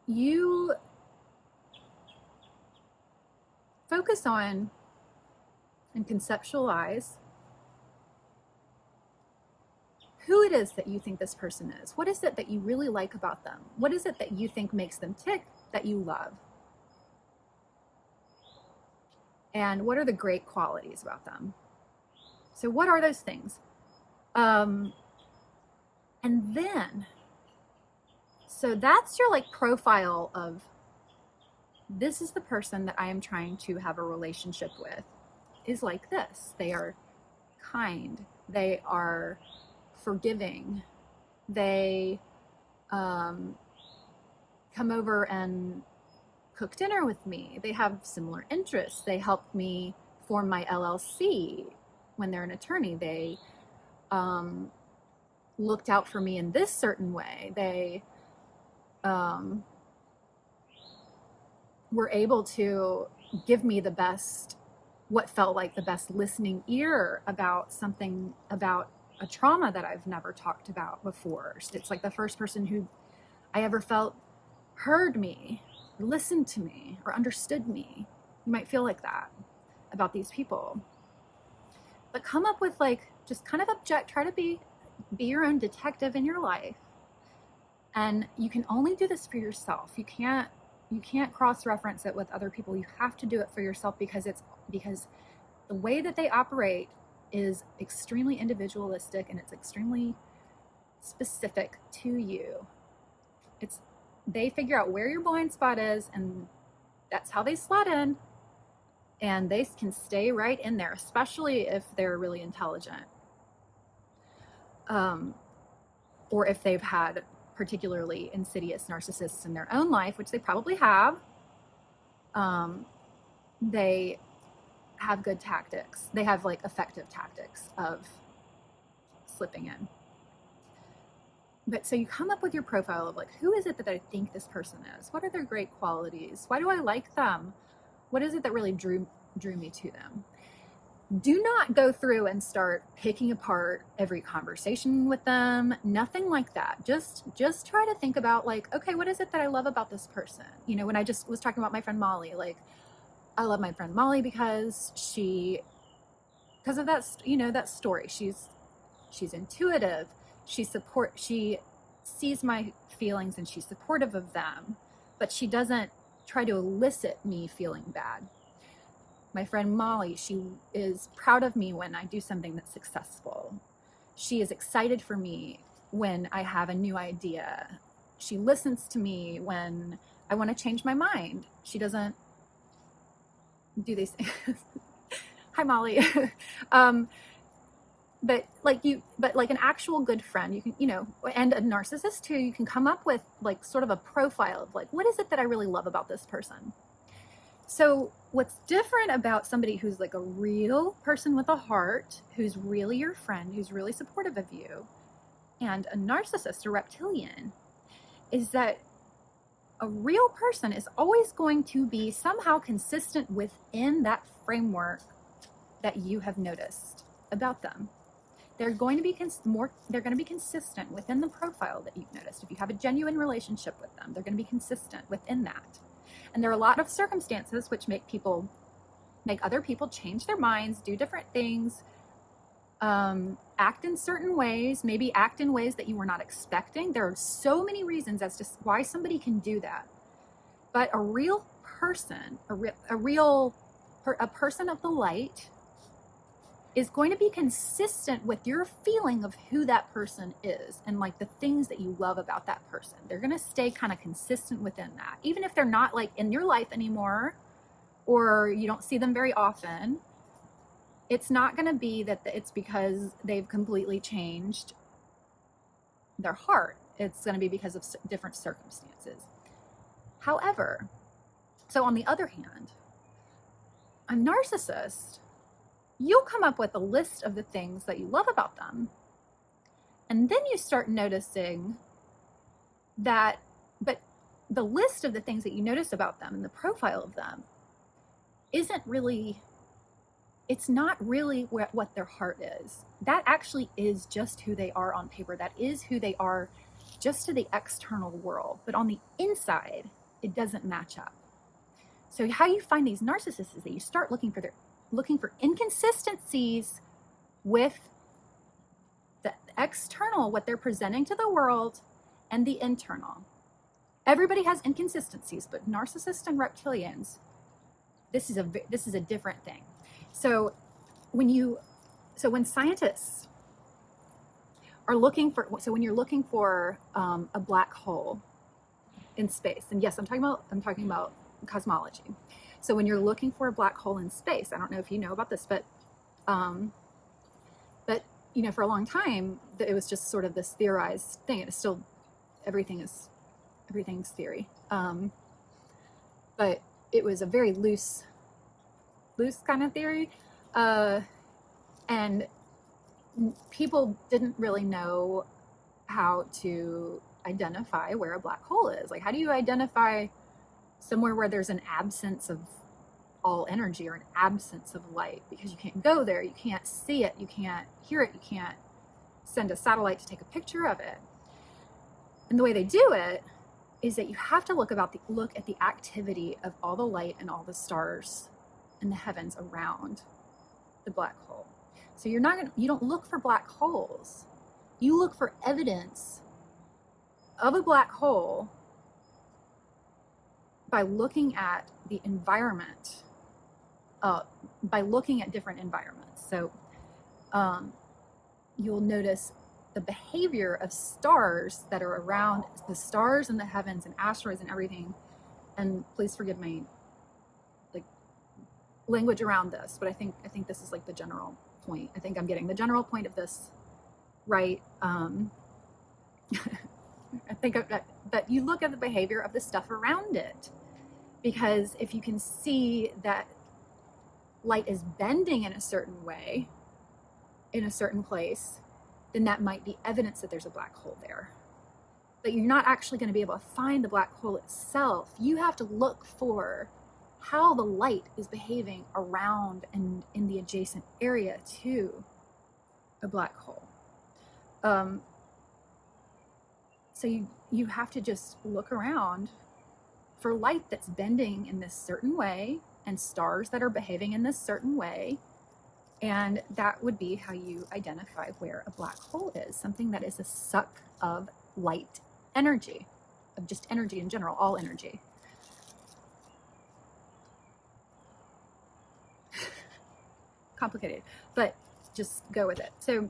you focus on and conceptualize who it is that you think this person is. What is it that you really like about them? What is it that you think makes them tick, that you love? And what are the great qualities about them? So what are those things? And then, so that's your like profile of, this is the person that I am trying to have a relationship with, is like this. They are kind. They are forgiving. They come over and cook dinner with me. They have similar interests. They help me form my LLC when they're an attorney. They looked out for me in this certain way. They were able to give me the best, what felt like the best listening ear about something, about a trauma that I've never talked about before. It's like the first person who I ever felt heard me, or listened to me, or understood me. You might feel like that about these people. But come up with, like, just kind of try to be your own detective in your life. And you can only do this for yourself. You can't cross-reference it with other people. You have to do it for yourself, because the way that they operate is extremely individualistic, and it's extremely specific to you. They figure out where your blind spot is, and that's how they slot in, and they can stay right in there, especially if they're really intelligent, or if they've had particularly insidious narcissists in their own life, which they probably have. They have good tactics. They have, like, effective tactics of slipping in. But so you come up with your profile of, like, who is it that I think this person is? What are their great qualities? Why do I like them? What is it that really drew me to them? Do not go through and start picking apart every conversation with them. Nothing like that. Just try to think about, like, okay, what is it that I love about this person? You know, when I just was talking about my friend Molly, like, I love my friend Molly because of that, you know, that story. She's intuitive. She sees my feelings and she's supportive of them, but she doesn't try to elicit me feeling bad. My friend Molly, she is proud of me when I do something that's successful. She is excited for me when I have a new idea. She listens to me when I want to change my mind. She doesn't do these things. Hi, Molly. But like an actual good friend, you can, you know, and a narcissist too, you can come up with, like, sort of a profile of, like, what is it that I really love about this person? So what's different about somebody who's, like, a real person with a heart, who's really your friend, who's really supportive of you, and a narcissist, a reptilian, is that a real person is always going to be somehow consistent within that framework that you have noticed about them. They're going to be consistent within the profile that you've noticed. If you have a genuine relationship with them, they're going to be consistent within that. And there are a lot of circumstances which make other people change their minds, do different things, act in certain ways, maybe act in ways that you were not expecting. There are so many reasons as to why somebody can do that. But a real person, a person of the light, is going to be consistent with your feeling of who that person is and, like, the things that you love about that person. They're going to stay kind of consistent within that. Even if they're not, like, in your life anymore, or you don't see them very often, it's not going to be that it's because they've completely changed their heart. It's going to be because of different circumstances. However, so on the other hand, a narcissist, you'll come up with a list of the things that you love about them. And then you start noticing that, but the list of the things that you notice about them and the profile of them it's not really what their heart is. That actually is just who they are on paper. That is who they are just to the external world. But on the inside, it doesn't match up. So how you find these narcissists is that you start looking for inconsistencies with the external, what they're presenting to the world, and the internal. Everybody has inconsistencies, but narcissists and reptilians, this is a different thing. So when scientists are looking for, when you're looking for a black hole in space, and yes, I'm talking about cosmology. So when you're looking for a black hole in space, I don't know if you know about this, but for a long time, it was just sort of this theorized thing. It's still, everything's theory. But it was a very loose kind of theory. And people didn't really know how to identify where a black hole is. Like, how do you identify somewhere where there's an absence of all energy or an absence of light? Because you can't go there, you can't see it, you can't hear it, you can't send a satellite to take a picture of it. And the way they do it is that you have to look at the activity of all the light and all the stars in the heavens around the black hole. So you don't look for black holes. You look for evidence of a black hole by looking at the environment, by looking at different environments. So you'll notice the behavior of stars that are around, the stars in the heavens and asteroids and everything. And please forgive my language around this, but I think this is like the general point. I think I'm getting the general point of this right. I think that you look at the behavior of the stuff around it, because if you can see that light is bending in a certain way, in a certain place, then that might be evidence that there's a black hole there. But you're not actually going to be able to find the black hole itself. You have to look for how the light is behaving around and in the adjacent area to a black hole. So you have to just look around for light that's bending in this certain way and stars that are behaving in this certain way. And that would be how you identify where a black hole is, something that is a suck of light energy, of just energy in general, all energy. Complicated, but just go with it. So,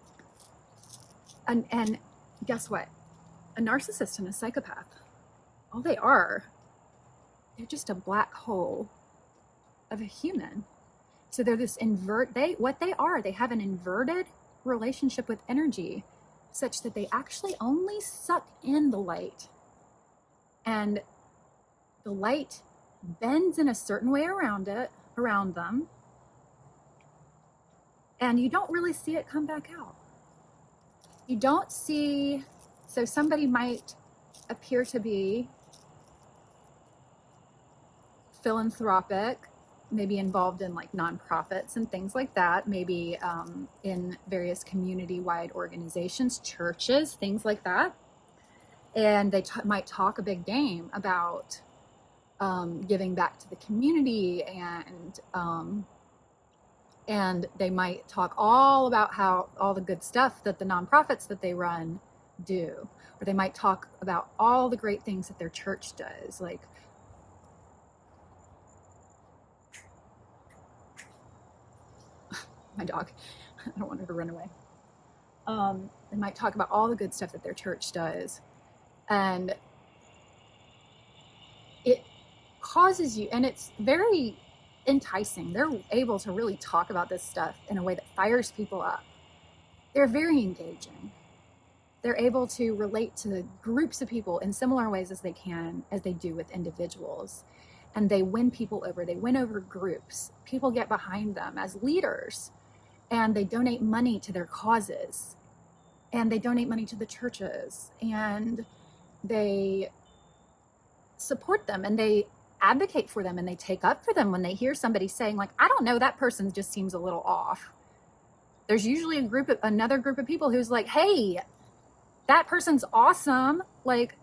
and guess what? A narcissist and a psychopath, all they are, they're just a black hole of a human. So they're this they have an inverted relationship with energy, such that they actually only suck in the light, and the light bends in a certain way around them, and you don't really see it come back out. You don't see, so somebody might appear to be philanthropic, maybe involved in like nonprofits and things like that, maybe in various community-wide organizations, churches, things like that. And they might talk a big game about giving back to the community, and they might talk all about how all the good stuff that the nonprofits that they run do, or they might talk about all the great things that their church does, like my dog, I don't want her to run away. They might talk about all the good stuff that their church does, and it causes you, and it's very enticing. They're able to really talk about this stuff in a way that fires people up. They're very engaging. They're able to relate to groups of people in similar ways as they do with individuals. And they win people over. They win over groups. People get behind them as leaders, and they donate money to their causes, and they donate money to the churches, and they support them, and they advocate for them, and they take up for them when they hear somebody saying, like, I don't know, that person just seems a little off. There's usually another group of people who's like, hey, that person's awesome. Like,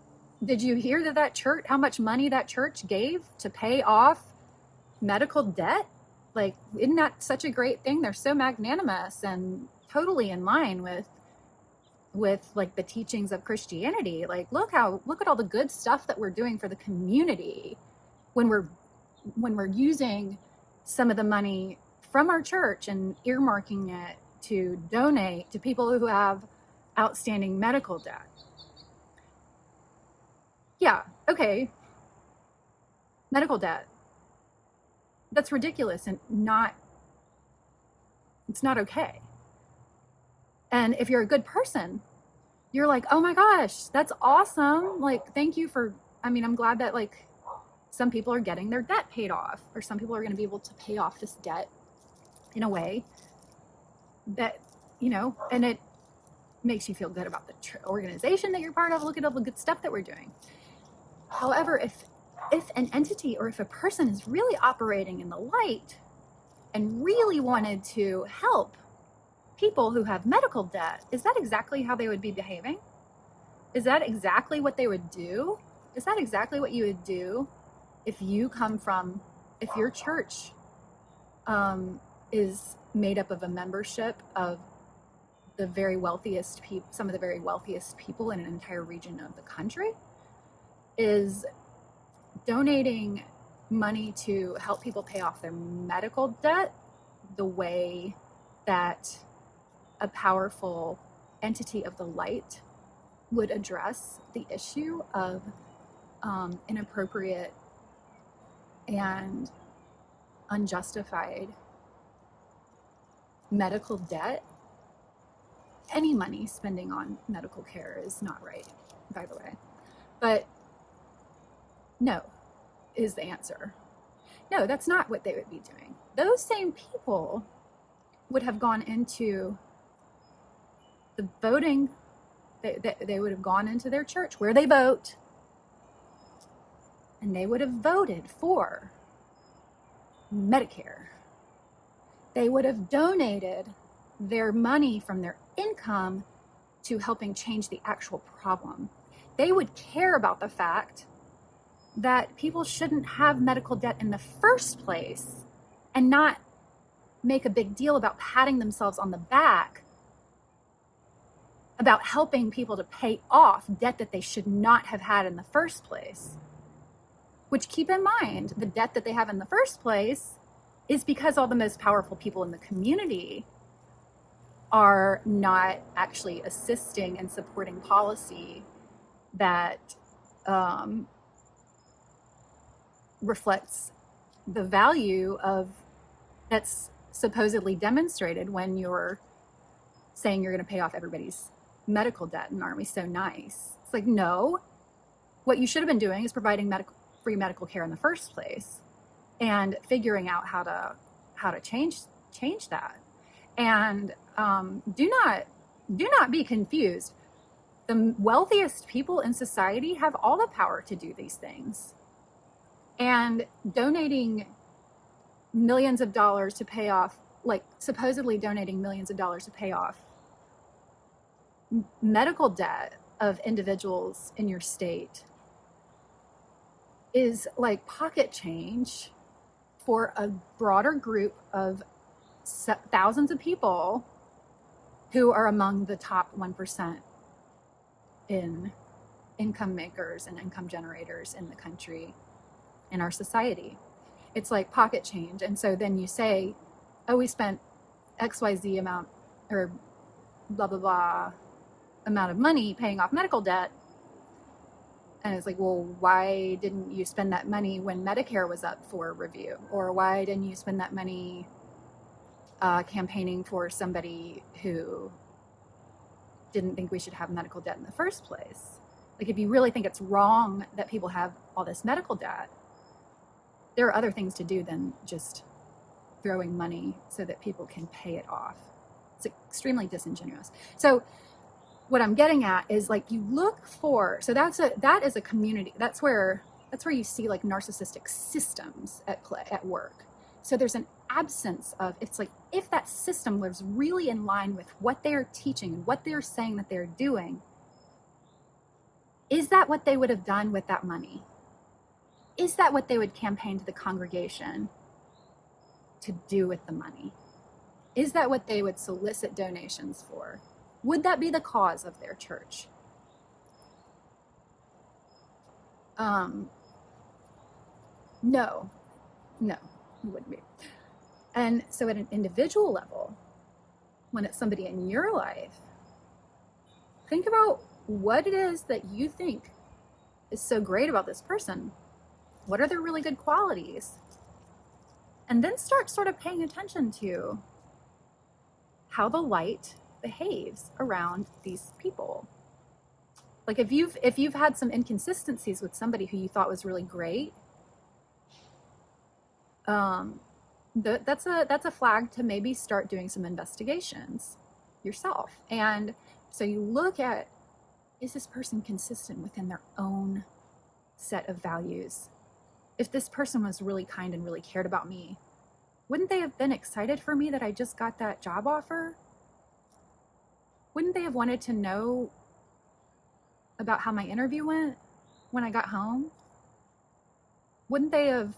did you hear that church, how much money that church gave to pay off medical debt? Like, isn't that such a great thing? They're so magnanimous and totally in line with like the teachings of Christianity. Like, look at all the good stuff that we're doing for the community when we're using some of the money from our church and earmarking it to donate to people who have outstanding medical debt. Yeah, okay. Medical debt. That's ridiculous and it's not okay. And if you're a good person, you're like, oh my gosh, that's awesome. Like, thank you for, I mean, I'm glad that like some people are getting their debt paid off, or some people are going to be able to pay off this debt in a way that, you know, and it makes you feel good about the organization that you're part of. Look at all the good stuff that we're doing. However, if an entity or if a person is really operating in the light and really wanted to help people who have medical debt, is that exactly how they would be behaving? Is that exactly what they would do? Is that exactly what you would do if you come from, if your church is made up of a membership of the very wealthiest people, some of the very wealthiest people in an entire region of the country, is donating money to help people pay off their medical debt the way that a powerful entity of the light would address the issue of inappropriate and unjustified medical debt. Any money spending on medical care is not right, by the way. But no is the answer. No, that's not what they would be doing. Those same people would have gone into the voting. They would have gone into their church where they vote, and they would have voted for Medicare. They would have donated their money from their income to helping change the actual problem. They would care about the fact that people shouldn't have medical debt in the first place and not make a big deal about patting themselves on the back about helping people to pay off debt that they should not have had in the first place. Which, keep in mind, the debt that they have in the first place is because all the most powerful people in the community are not actually assisting and supporting policy that reflects the value of that's supposedly demonstrated when you're saying you're going to pay off everybody's medical debt. And aren't we so nice? It's like, no, what you should have been doing is providing free medical care in the first place and figuring out how to change that. And do not be confused. The wealthiest people in society have all the power to do these things. And donating millions of dollars to pay off, like supposedly donating millions of dollars to pay off medical debt of individuals in your state is like pocket change for a broader group of thousands of people who are among the top 1% in income makers and income generators in the country, in our society. It's like pocket change. And so then you say, oh, we spent XYZ amount or blah, blah, blah amount of money paying off medical debt. And it's like, well, why didn't you spend that money when Medicare was up for review? Or why didn't you spend that money campaigning for somebody who didn't think we should have medical debt in the first place? Like, if you really think it's wrong that people have all this medical debt, there are other things to do than just throwing money so that people can pay it off. It's extremely disingenuous. So what I'm getting at is, like, you look for, so that is a community. That's where you see like narcissistic systems at play, at work. So there's an absence of, it's like, if that system lives really in line with what they are teaching and what they're saying that they're doing, is that what they would have done with that money? Is that what they would campaign to the congregation to do with the money? Is that what they would solicit donations for? Would that be the cause of their church? No, it wouldn't be. And so at an individual level, when it's somebody in your life, think about what it is that you think is so great about this person. What are their really good qualities? And then start sort of paying attention to how the light behaves around these people. Like if you've had some inconsistencies with somebody who you thought was really great, that's a flag to maybe start doing some investigations yourself. And so you look at, is this person consistent within their own set of values? If this person was really kind and really cared about me, wouldn't they have been excited for me that I just got that job offer? Wouldn't they have wanted to know about how my interview went when I got home? Wouldn't they have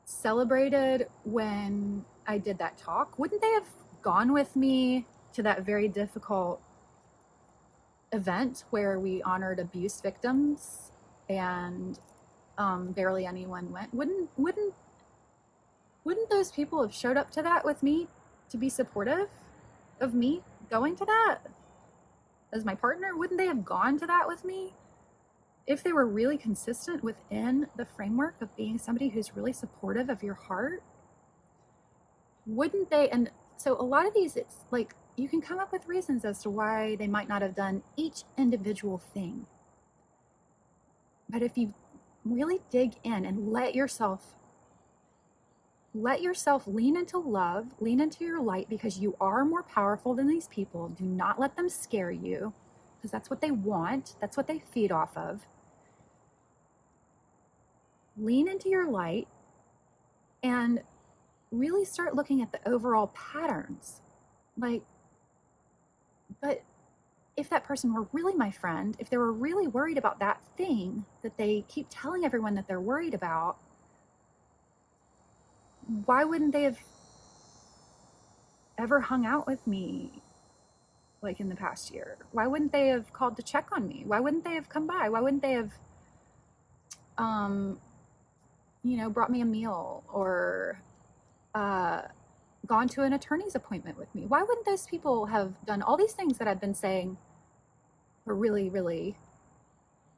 celebrated when I did that talk? Wouldn't they have gone with me to that very difficult event where we honored abuse victims and barely anyone went? Wouldn't those people have showed up to that with me to be supportive of me going to that as my partner? Wouldn't they have gone to that with me if they were really consistent within the framework of being somebody who's really supportive of your heart? Wouldn't they? And so a lot of these, it's like you can come up with reasons as to why they might not have done each individual thing. But if you really dig in and let yourself lean into love, lean into your light, because you are more powerful than these people. Do not let them scare you, because that's what they want. That's what they feed off of. Lean into your light and really start looking at the overall patterns. Like, but if that person were really my friend, if they were really worried about that thing that they keep telling everyone that they're worried about, why wouldn't they have ever hung out with me like in the past year? Why wouldn't they have called to check on me? Why wouldn't they have come by? Why wouldn't they have brought me a meal or gone to an attorney's appointment with me? Why wouldn't those people have done all these things that I've been saying were really, really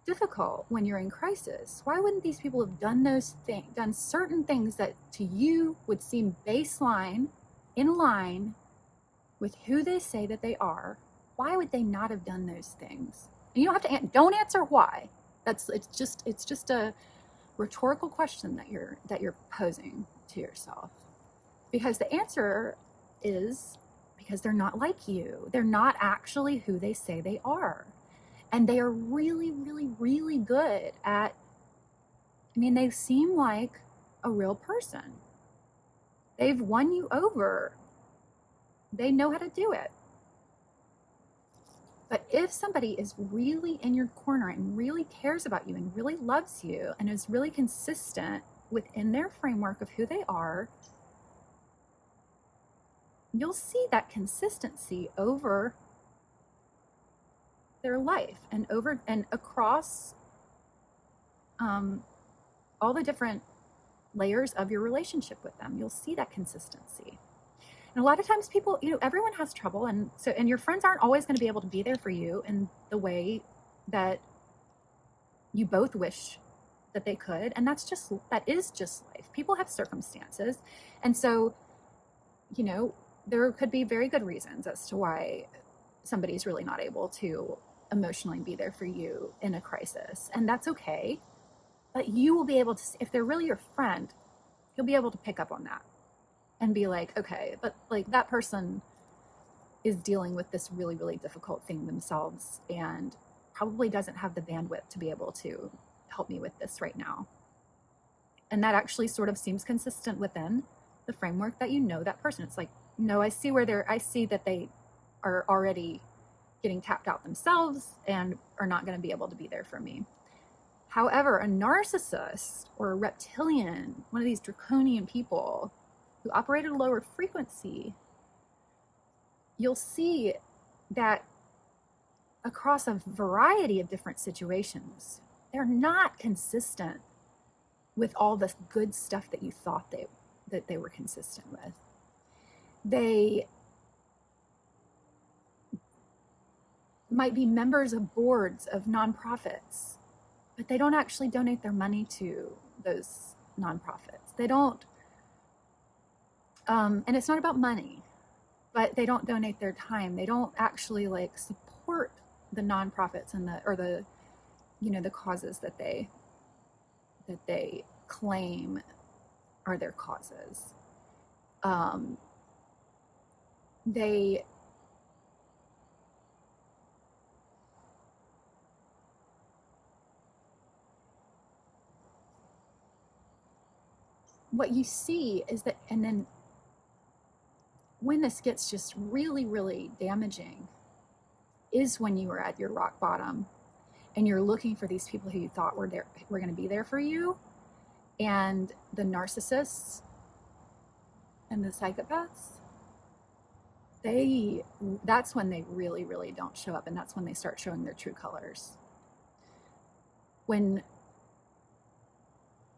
difficult when you're in crisis? Why wouldn't these people have done those things, done certain things that to you would seem baseline, in line with who they say that they are? Why would they not have done those things? And you don't have to don't answer why. It's just a rhetorical question that you're posing to yourself, because the answer is because they're not like you. They're not actually who they say they are. And they are really, really, really good at, they seem like a real person. They've won you over. They know how to do it. But if somebody is really in your corner and really cares about you and really loves you and is really consistent within their framework of who they are, you'll see that consistency over their life and across all the different layers of your relationship with them. You'll see that consistency. And a lot of times people, everyone has trouble, and your friends aren't always going to be able to be there for you in the way that you both wish that they could. And that is just life. People have circumstances. And so, there could be very good reasons as to why somebody's really not able to emotionally be there for you in a crisis. And that's okay. But you will be able to, if they're really your friend, you'll be able to pick up on that and be like, okay, but like that person is dealing with this really, really difficult thing themselves and probably doesn't have the bandwidth to be able to help me with this right now. And that actually sort of seems consistent within the framework that that person. It's like, no, I see that they are already getting tapped out themselves and are not going to be able to be there for me. However, a narcissist or a reptilian, one of these draconian people who operate at a lower frequency, you'll see that across a variety of different situations, they're not consistent with all the good stuff that you thought that they were consistent with. They might be members of boards of nonprofits, but they don't actually donate their money to those nonprofits. They don't, and it's not about money. but they don't donate their time. They don't actually like support the nonprofits and the the causes that they claim are their causes. They what you see is that, and then when this gets just really, really damaging is when you are at your rock bottom and you're looking for these people who you thought were going to be there for you, and the narcissists and the psychopaths, that's when they really, really don't show up, and that's when they start showing their true colors. When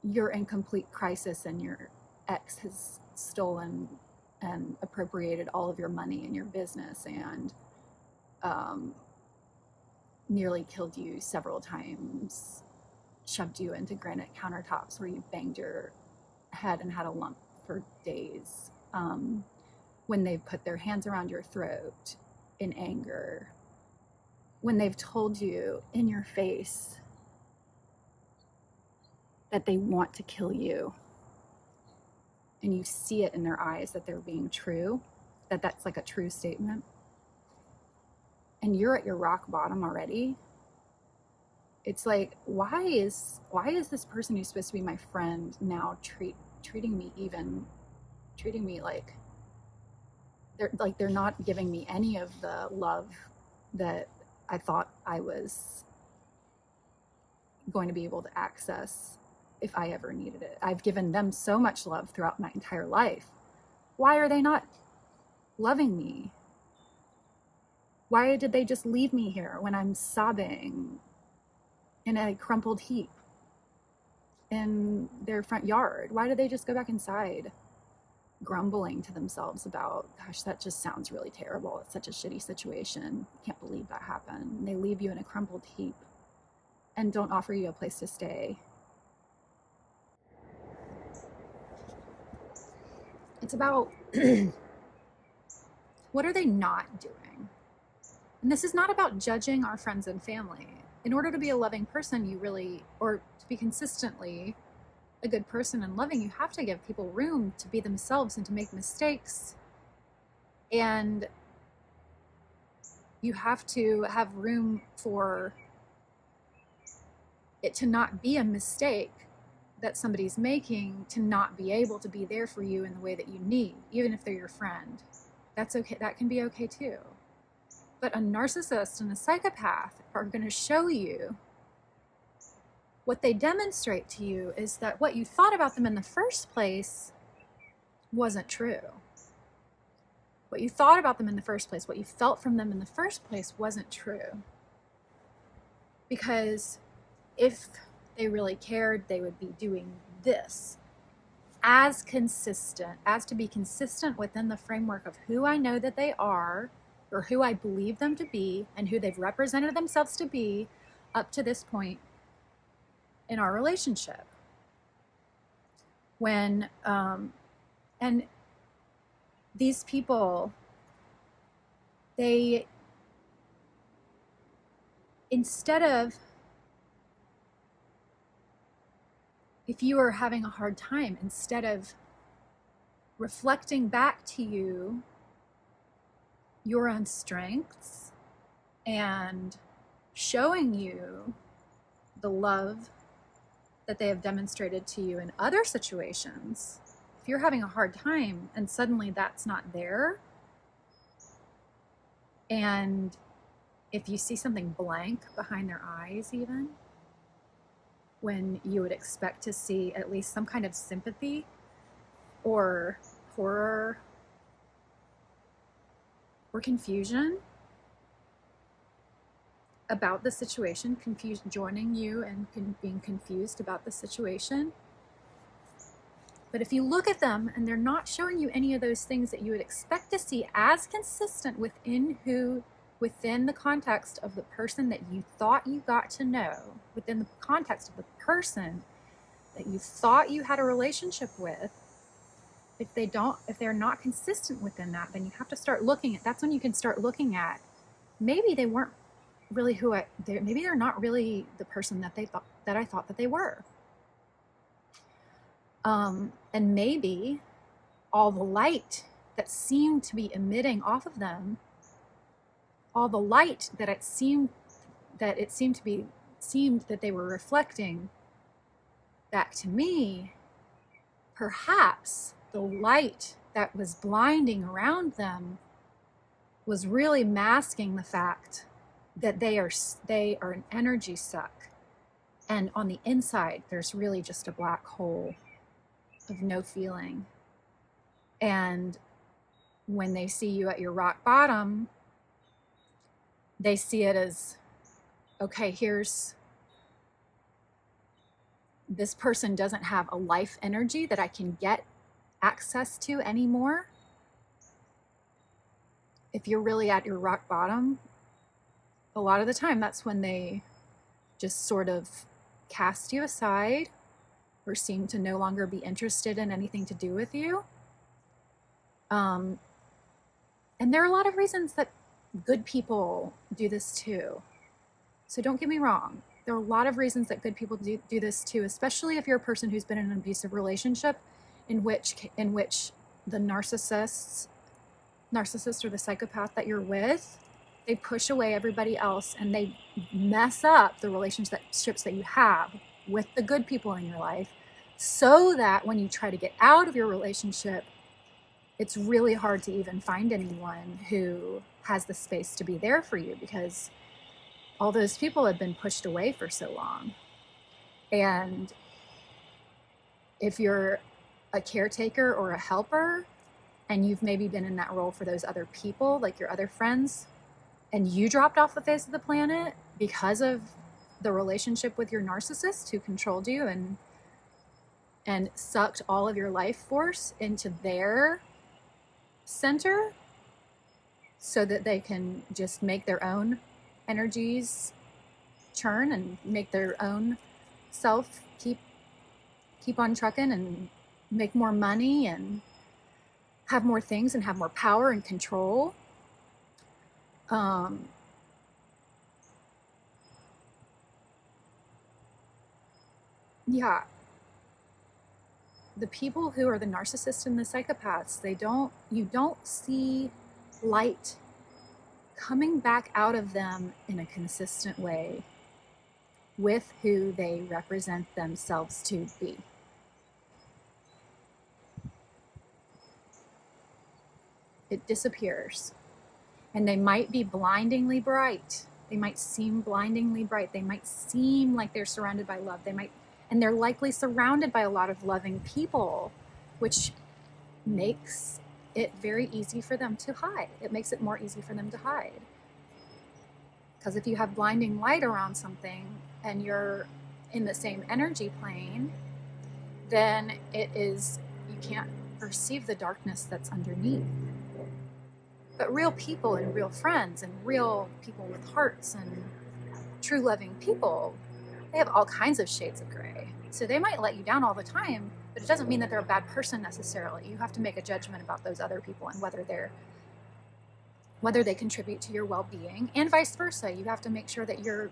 you're in complete crisis and your ex has stolen and appropriated all of your money and your business and nearly killed you several times, shoved you into granite countertops where you banged your head and had a lump for days, when they've put their hands around your throat in anger, when they've told you in your face that they want to kill you, and you see it in their eyes that they're being true, that's like a true statement, and you're at your rock bottom already, it's like, why is this person who's supposed to be my friend now treating me like they're not giving me any of the love that I thought I was going to be able to access if I ever needed it. I've given them so much love throughout my entire life. Why are they not loving me? Why did they just leave me here when I'm sobbing in a crumpled heap in their front yard? Why did they just go back inside, grumbling to themselves about, gosh, that just sounds really terrible. It's such a shitty situation. Can't believe that happened. And they leave you in a crumpled heap and don't offer you a place to stay. It's about what are they not doing? And this is not about judging our friends and family. In order to be a loving person, or to be consistently a good person and loving, you have to give people room to be themselves and to make mistakes. And you have to have room for it to not be a mistake that somebody's making, to not be able to be there for you in the way that you need, even if they're your friend. That's okay. That can be okay too. But a narcissist and a psychopath are going to show you, what they demonstrate to you is that what you thought about them in the first place wasn't true. What you thought about them in the first place, what you felt from them in the first place wasn't true. Because if they really cared, they would be doing this as to be consistent within the framework of who I know that they are, or who I believe them to be, and who they've represented themselves to be up to this point in our relationship. And these people, they, instead of, if you are having a hard time, instead of reflecting back to you your own strengths and showing you the love that they have demonstrated to you in other situations, if you're having a hard time and suddenly that's not there, and if you see something blank behind their eyes, even when you would expect to see at least some kind of sympathy or horror or confusion about the situation, joining you and being confused about the situation. But if you look at them and they're not showing you any of those things that you would expect to see as consistent within the context of the person that you thought you got to know, within the context of the person that you thought you had a relationship with, if they're not consistent within that, then you have to start looking at, that's when you can start looking at, maybe they weren't really maybe they're not really the person that I thought that they were. And maybe all the light that seemed to be emitting off of them, all the light that it seemed that they were reflecting back to me, perhaps the light that was blinding around them was really masking the fact that they are an energy suck, and on the inside there's really just a black hole of no feeling. And when they see you at your rock bottom, they see it as, okay, this person doesn't have a life energy that I can get access to anymore. If you're really at your rock bottom, a lot of the time that's when they just sort of cast you aside or seem to no longer be interested in anything to do with you. And there are a lot of reasons that good people do this too. So don't get me wrong. There are a lot of reasons that good people do this too, especially if you're a person who's been in an abusive relationship in which the narcissist or the psychopath that you're with, they push away everybody else and they mess up the relationships that you have with the good people in your life, so that when you try to get out of your relationship, it's really hard to even find anyone who has the space to be there for you, because all those people have been pushed away for so long. And if you're a caretaker or a helper, and you've maybe been in that role for those other people, like your other friends, and you dropped off the face of the planet because of the relationship with your narcissist who controlled you and sucked all of your life force into their center so that they can just make their own energies churn and make their own self keep on trucking and make more money and have more things and have more power and control. Yeah. The people who are the narcissists and the psychopaths, you don't see light coming back out of them in a consistent way with who they represent themselves to be. It disappears. And they might be blindingly bright. They might seem blindingly bright. They might seem like they're surrounded by love. And they're likely surrounded by a lot of loving people, which makes it very easy for them to hide. It makes it more easy for them to hide. Because if you have blinding light around something and you're in the same energy plane, then you can't perceive the darkness that's underneath. But real people and real friends and real people with hearts and true loving people, they have all kinds of shades of gray. So they might let you down all the time, but it doesn't mean that they're a bad person necessarily. You have to make a judgment about those other people and whether they contribute to your well-being, and vice versa. You have to make sure that you're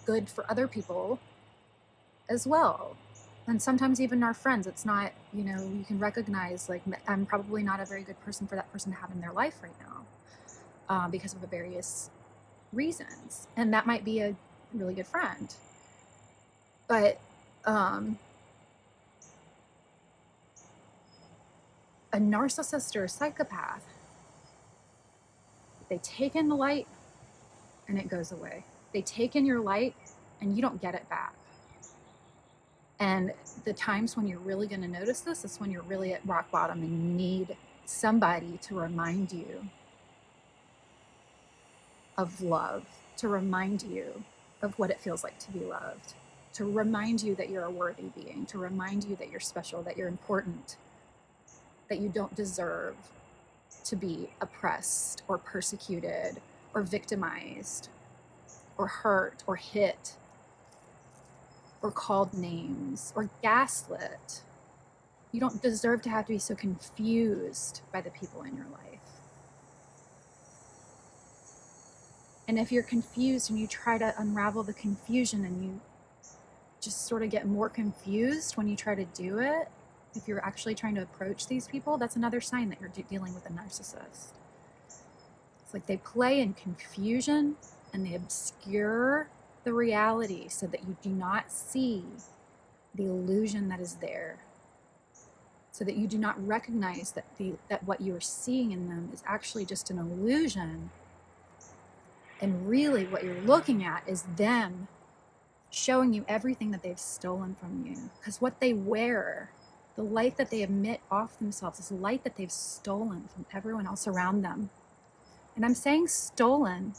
good for other people as well. And sometimes even our friends, it's not, you can recognize I'm probably not a very good person for that person to have in their life right now because of various reasons. And that might be a really good friend. But a narcissist or a psychopath, they take in the light and it goes away. They take in your light and you don't get it back. And the times when you're really going to notice this is when you're really at rock bottom and you need somebody to remind you of love, to remind you of what it feels like to be loved, to remind you that you're a worthy being, to remind you that you're special, that you're important, that you don't deserve to be oppressed or persecuted or victimized or hurt or hit or called names or gaslit. You don't deserve to have to be so confused by the people in your life. And if you're confused and you try to unravel the confusion and you just sort of get more confused when you try to do it, if you're actually trying to approach these people, that's another sign that you're dealing with a narcissist. It's like they play in confusion and they obscure the reality so that you do not see the illusion that is there, so that you do not recognize that what you are seeing in them is actually just an illusion. And really what you're looking at is them showing you everything that they've stolen from you. Because what they wear, the light that they emit off themselves, is light that they've stolen from everyone else around them. And I'm saying stolen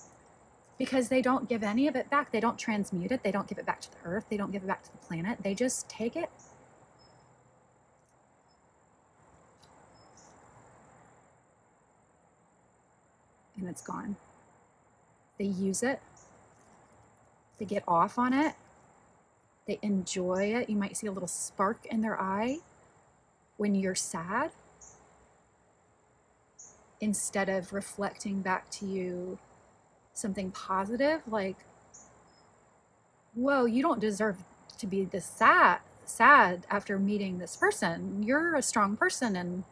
because they don't give any of it back. They don't transmute it. They don't give it back to the earth. They don't give it back to the planet. They just take it and it's gone. They use it. They get off on it. They enjoy it. You might see a little spark in their eye when you're sad, instead of reflecting back to you something positive, like, whoa, you don't deserve to be this sad after meeting this person. You're a strong person, and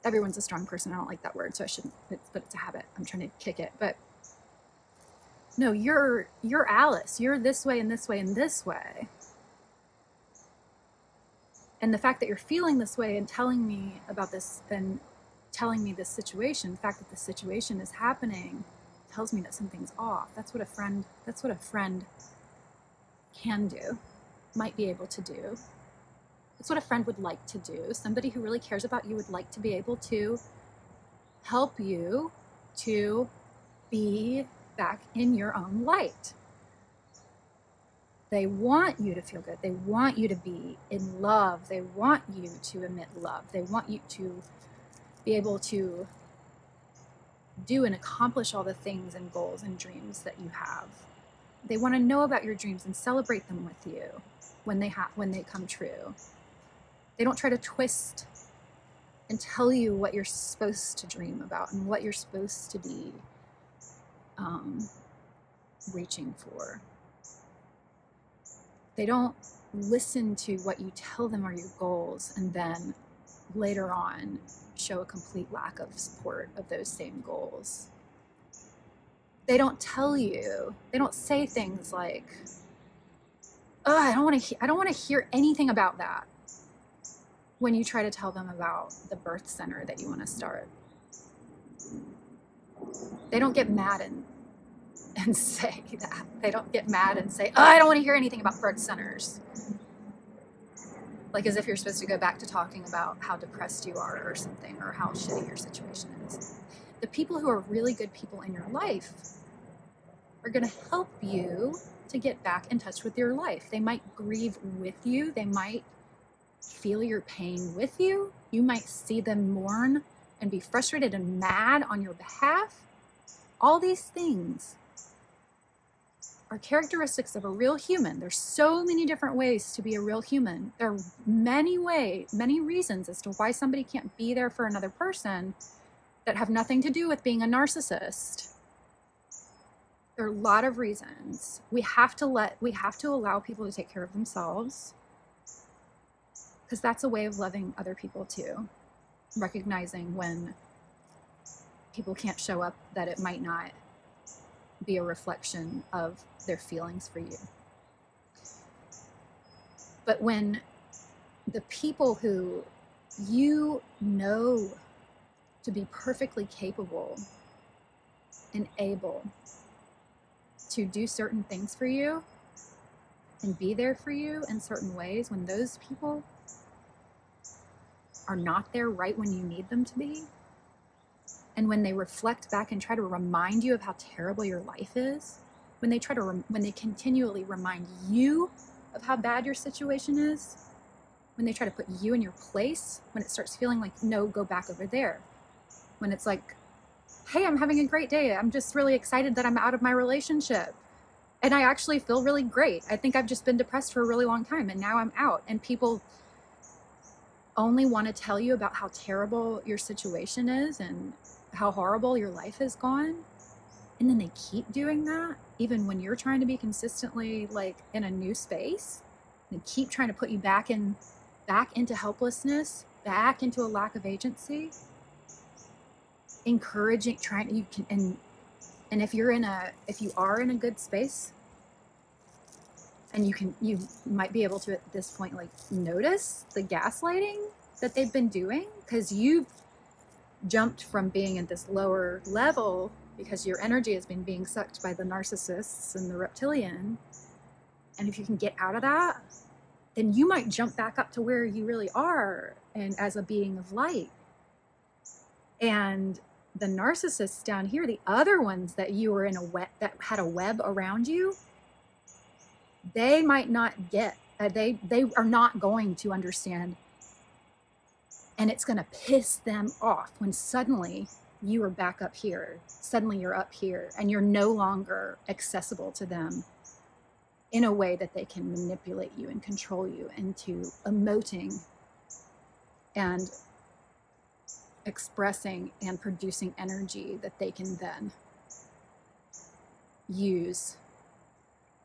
everyone's a strong person. I don't like that word, so I shouldn't, but it's a habit. I'm trying to kick it. But no, you're Alice. You're this way and this way and this way. And the fact that you're feeling this way and telling me about this and telling me this situation, the fact that the situation is happening tells me that something's off. That's what a friend can do, might be able to do. It's what a friend would like to do. Somebody who really cares about you would like to be able to help you to be back in your own light. They want you to feel good. They want you to be in love. They want you to emit love. They want you to be able to do and accomplish all the things and goals and dreams that you have. They want to know about your dreams and celebrate them with you when they come true. They don't try to twist and tell you what you're supposed to dream about and what you're supposed to be reaching for. They don't listen to what you tell them are your goals and then later on show a complete lack of support of those same goals. They don't tell you, they don't say things like, oh, I don't want to hear anything about that, when you try to tell them about the birth center that you want to start. They don't get mad and say that. They don't get mad and say, oh, I don't want to hear anything about birth centers. Like as if you're supposed to go back to talking about how depressed you are or something, or how shitty your situation is. The people who are really good people in your life are going to help you to get back in touch with your life. They might grieve with you. They might feel your pain with you. You might see them mourn and be frustrated and mad on your behalf. All these things are characteristics of a real human. There's so many different ways to be a real human. There are many reasons as to why somebody can't be there for another person that have nothing to do with being a narcissist. There are a lot of reasons. We have to allow people to take care of themselves, because that's a way of loving other people too. Recognizing when people can't show up, that it might not be a reflection of their feelings for you. But when the people who you know to be perfectly capable and able to do certain things for you and be there for you in certain ways, when those people are not there right when you need them to be, and when they reflect back and try to remind you of how terrible your life is, when they continually remind you of how bad your situation is, when they try to put you in your place, when it starts feeling like, no, go back over there. When it's like, hey, I'm having a great day. I'm just really excited that I'm out of my relationship. And I actually feel really great. I think I've just been depressed for a really long time and now I'm out. And people only want to tell you about how terrible your situation is and how horrible your life has gone. And then they keep doing that, even when you're trying to be consistently like in a new space. They keep trying to put you back into helplessness, back into a lack of agency. Encouraging, and if you are in a good space, and you might be able to at this point like notice the gaslighting that they've been doing, because you've jumped from being at this lower level because your energy has been being sucked by the narcissists and the reptilian. And if you can get out of that, then you might jump back up to where you really are, and as a being of light. And the narcissists down here, the other ones that you were in that had a web around you, they might not get, they are not going to understand. And it's going to piss them off when suddenly you are back up here. Suddenly you're up here and you're no longer accessible to them in a way that they can manipulate you and control you into emoting and expressing and producing energy that they can then use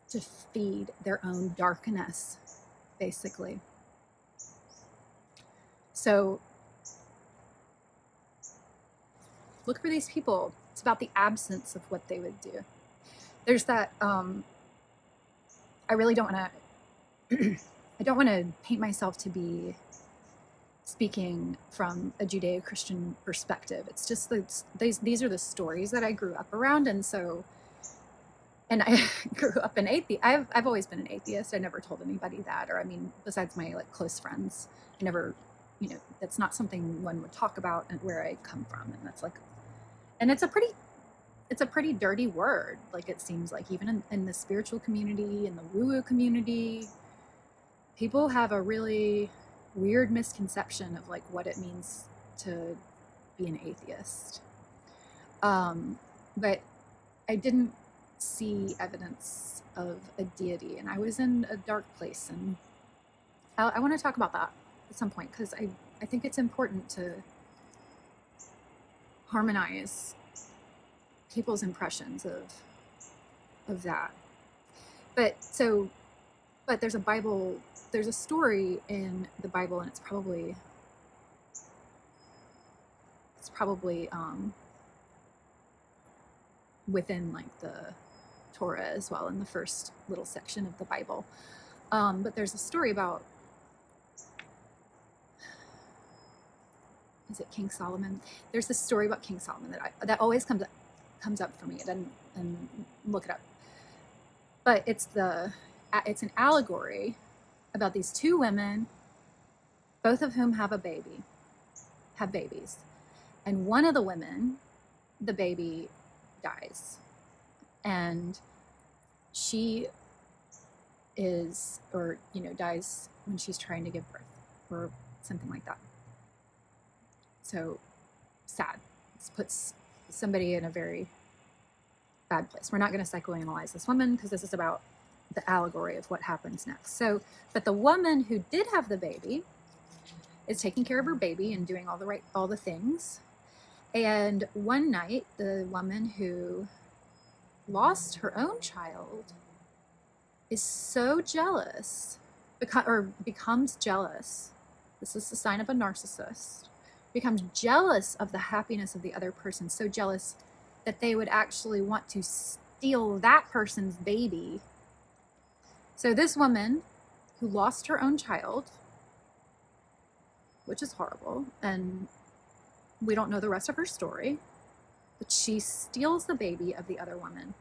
to feed their own darkness, basically. So look for these people. It's about the absence of what they would do. There's that, I really don't want to, I don't want to paint myself to be speaking from a Judeo-Christian perspective. It's just that these are the stories that I grew up around. And so, and I grew up an atheist. I've always been an atheist. I never told anybody that, or I mean, besides my like close friends, I never, that's not something one would talk about and where I come from. And that's like, and it's a pretty dirty word. Like it seems like even in the spiritual community, in the woo-woo community, people have a really weird misconception of like what it means to be an atheist. But I didn't see evidence of a deity, and I was in a dark place, and I want to talk about that at some point, because I think it's important to harmonize people's impressions of that. But there's a story in the Bible, and it's probably within like the Torah as well, in the first little section of the Bible. But there's a story about, is it King Solomon? There's this story about King Solomon that always comes up for me. And look it up. But it's an allegory about these two women, both of whom have babies. And one of the women, the baby dies. And she dies when she's trying to give birth or something like that. So sad. This puts somebody in a very bad place. We're not going to psychoanalyze this woman because this is about the allegory of what happens next. So, but the woman who did have the baby is taking care of her baby and doing all the things. And one night, the woman who lost her own child is so jealous, becomes jealous. This is the sign of a narcissist. Becomes jealous of the happiness of the other person, so jealous that they would actually want to steal that person's baby. So this woman who lost her own child, which is horrible, and we don't know the rest of her story, but she steals the baby of the other woman.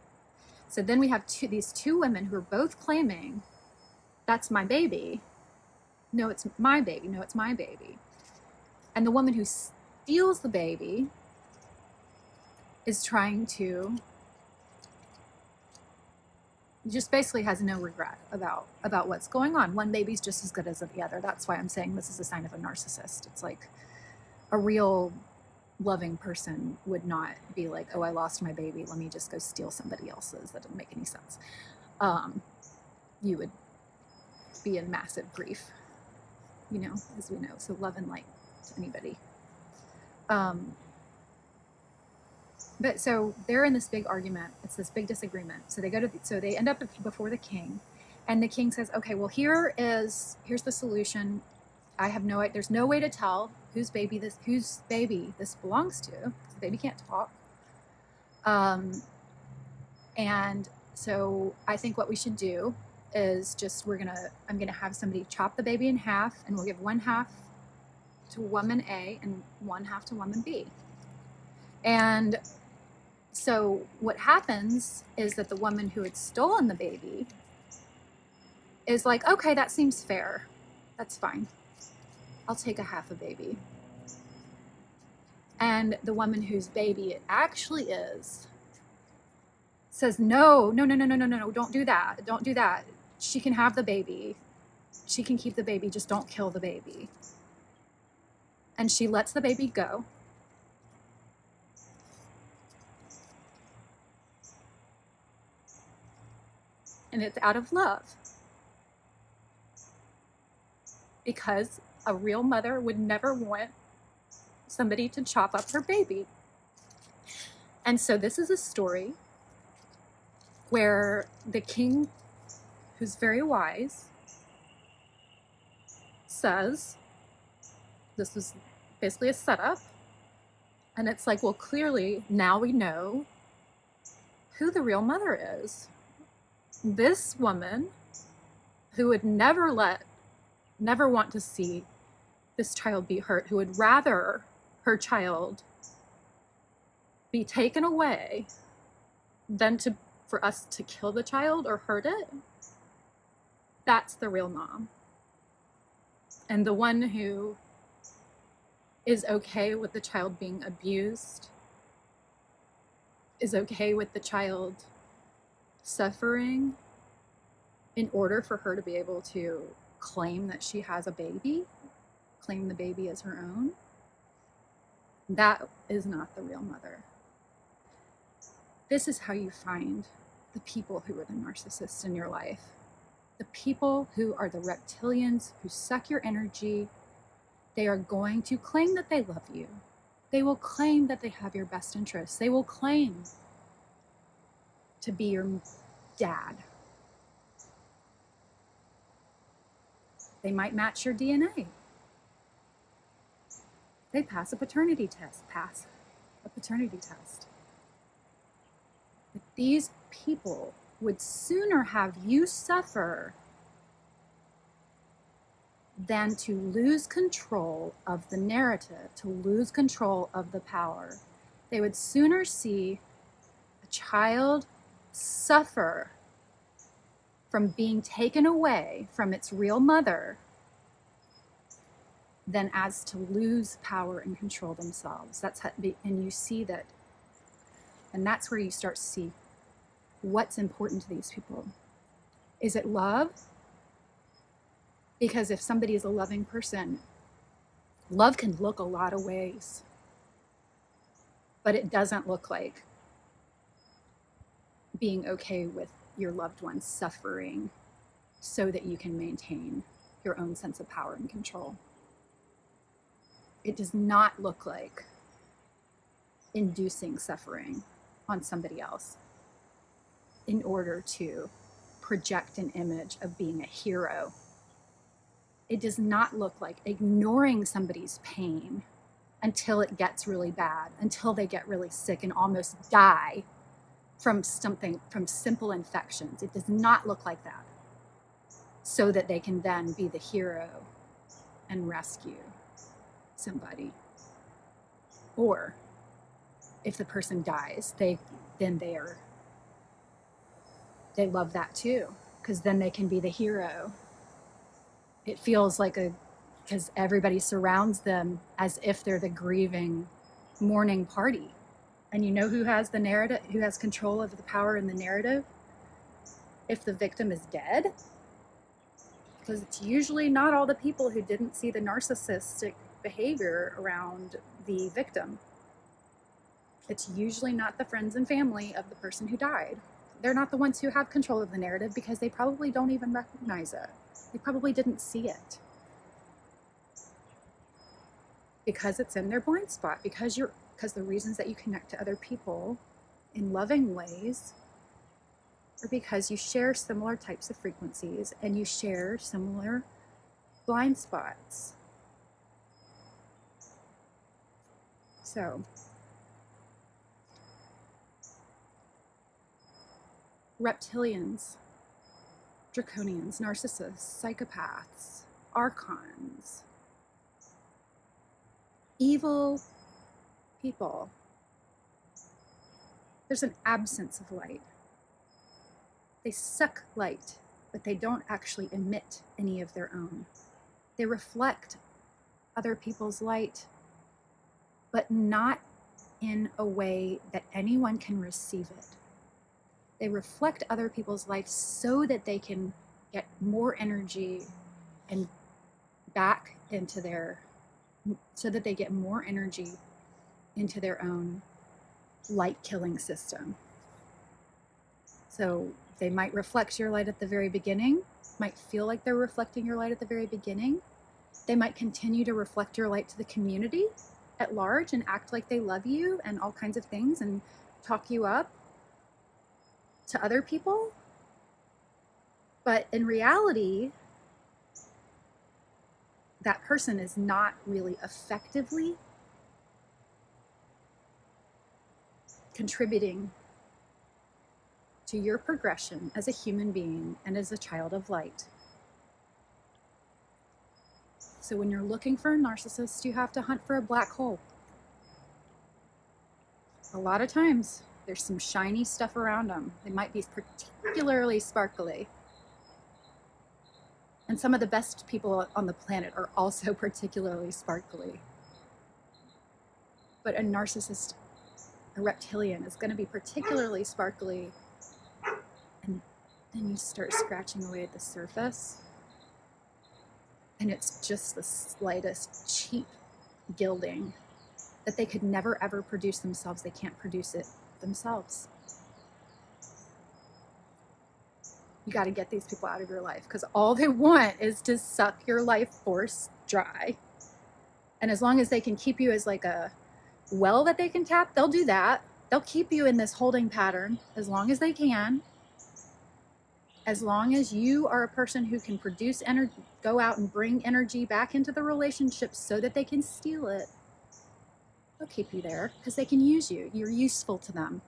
So then we have these two women who are both claiming, that's my baby. No, it's my baby. No, it's my baby. And the woman who steals the baby is trying to, just basically has no regret about what's going on. One baby's just as good as the other. That's why I'm saying this is a sign of a narcissist. It's like a real loving person would not be like, oh, I lost my baby, let me just go steal somebody else's. That doesn't make any sense. You would be in massive grief. as we know. So love and light to anybody. But so they're in this big argument. It's this big disagreement. So they end up before the king, and the king says, okay, well, here's the solution. There's no way to tell whose baby this belongs to. The baby can't talk. And so I think what we should do is I'm gonna have somebody chop the baby in half, and we'll give one half to woman A and one half to woman B. And so what happens is that the woman who had stolen the baby is like, okay, that seems fair. That's fine. I'll take a half a baby. And the woman whose baby it actually is says, no, don't do that. Don't do that. She can have the baby. She can keep the baby. Just don't kill the baby. And she lets the baby go. And it's out of love. Because a real mother would never want somebody to chop up her baby. And so this is a story where the king, who's very wise, says, this was basically a setup. And it's like, well, clearly now we know who the real mother is. This woman who would never want to see this child be hurt, who would rather her child be taken away than for us to kill the child or hurt it, that's the real mom. And the one who is okay with the child being abused, is okay with the child suffering in order for her to be able to claim that she has a baby, claim the baby as her own, that is not the real mother. This is how you find the people who are the narcissists in your life. The people who are the reptilians, who suck your energy. They are going to claim that they love you. They will claim that they have your best interests. They will claim to be your dad. They might match your DNA. They pass a paternity test. But these people would sooner have you suffer than to lose control of the narrative, to lose control of the power. They would sooner see a child suffer from being taken away from its real mother than as to lose power and control themselves. And you see that, and that's where you start to see what's important to these people. Is it love? Because if somebody is a loving person, love can look a lot of ways, but it doesn't look like being okay with your loved one suffering so that you can maintain your own sense of power and control. It does not look like inducing suffering on somebody else in order to project an image of being a hero. It does not look like ignoring somebody's pain until it gets really bad, until they get really sick and almost die from simple infections. It does not look like that, so that they can then be the hero and rescue somebody. Or if the person dies, they love that too, because then they can be the hero. It feels like because everybody surrounds them as if they're the grieving mourning party. And you know who has the narrative, who has control of the power in the narrative? If the victim is dead. Because it's usually not all the people who didn't see the narcissistic behavior around the victim. It's usually not the friends and family of the person who died. They're not the ones who have control of the narrative because they probably don't even recognize it. They probably didn't see it. because it's in their blind spot, because the reasons that you connect to other people in loving ways are because you share similar types of frequencies and you share similar blind spots. So, Reptilians, Draconians, Narcissists, Psychopaths, Archons, evil people. There's an absence of light. They suck light, but they don't actually emit any of their own. They reflect other people's light, but not in a way that anyone can receive it. They reflect other people's life so that they can get more energy and back into so that they get more energy into their own light-killing system. So they might reflect your light at the very beginning, might feel like they're reflecting your light at the very beginning. They might continue to reflect your light to the community at large and act like they love you and all kinds of things and talk you up to other people. But in reality, that person is not really effectively contributing to your progression as a human being and as a child of light. So when you're looking for a narcissist, you have to hunt for a black hole. A lot of times, there's some shiny stuff around them. They might be particularly sparkly. And some of the best people on the planet are also particularly sparkly. But a narcissist, a reptilian, is going to be particularly sparkly. And then you start scratching away at the surface, and it's just the slightest cheap gilding that they could never ever produce themselves. They can't produce it themselves. You got to get these people out of your life, because all they want is to suck your life force dry. And as long as they can keep you as like a well that they can tap, they'll do that. They'll keep you in this holding pattern as long as they can. As long as you are a person who can produce energy, go out and bring energy back into the relationship so that they can steal it, they'll keep you there because they can use you. You're useful to them.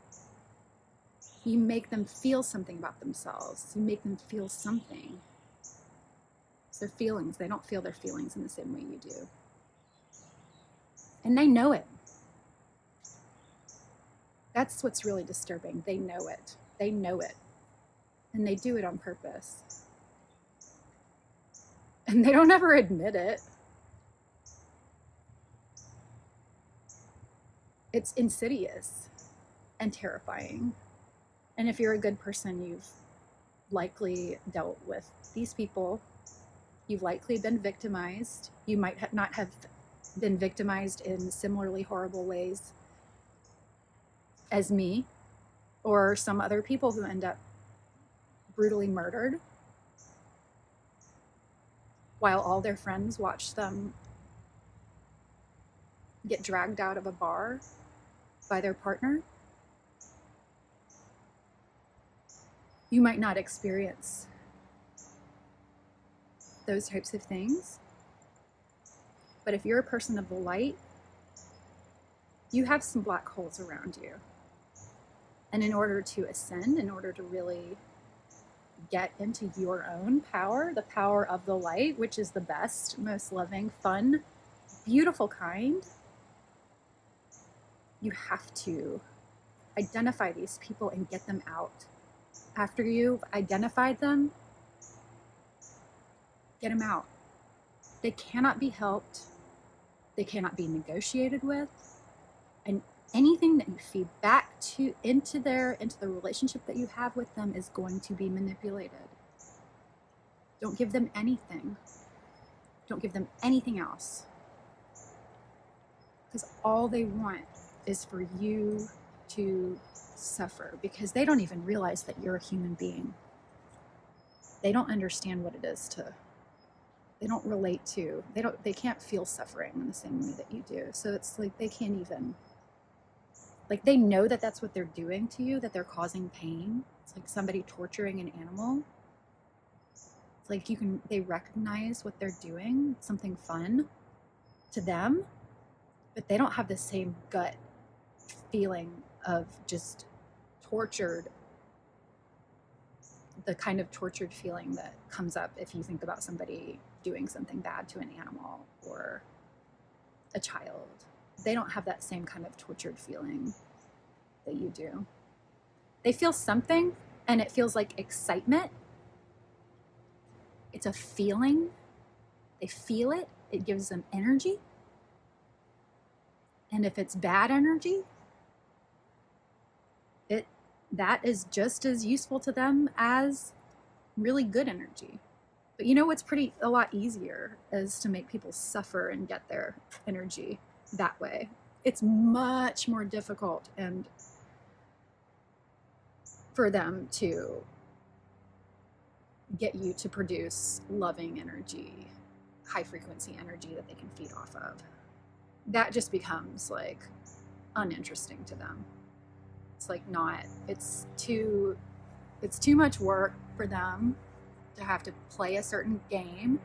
You make them feel something about themselves. You make them feel something. It's their feelings. They don't feel their feelings in the same way you do. And they know it. That's what's really disturbing. They know it. They know it. And they do it on purpose. And they don't ever admit it. It's insidious and terrifying. And if you're a good person, you've likely dealt with these people. You've likely been victimized. You might not have been victimized in similarly horrible ways as me or some other people who end up brutally murdered while all their friends watch them get dragged out of a bar by their partner. You might not experience those types of things, but if you're a person of the light, you have some black holes around you. And in order to ascend, in order to really get into your own power, the power of the light, which is the best, most loving, fun, beautiful kind, you have to identify these people and get them out. After you've identified them, get them out. They cannot be helped. They cannot be negotiated with. And anything that you feed back into the relationship that you have with them is going to be manipulated. Don't give them anything. Don't give them anything else. Because all they want is for you to suffer, because they don't even realize that you're a human being. They don't understand what it is to they don't relate to, they can't feel suffering in the same way that you do. So it's like they can't even, like, they know that that's what they're doing to you, that they're causing pain. It's like somebody torturing an animal. It's like they recognize what they're doing, something fun to them, but they don't have the same gut feeling of just tortured, the kind of tortured feeling that comes up if you think about somebody doing something bad to an animal or a child. They don't have that same kind of tortured feeling that you do. They feel something, and it feels like excitement. It's a feeling. They feel it. It gives them energy. And if it's bad energy, that is just as useful to them as really good energy. But you know what's a lot easier is to make people suffer and get their energy that way. It's much more difficult and for them to get you to produce loving energy, high frequency energy that they can feed off of. That just becomes like uninteresting to them. It's like it's too much work for them to have to play a certain game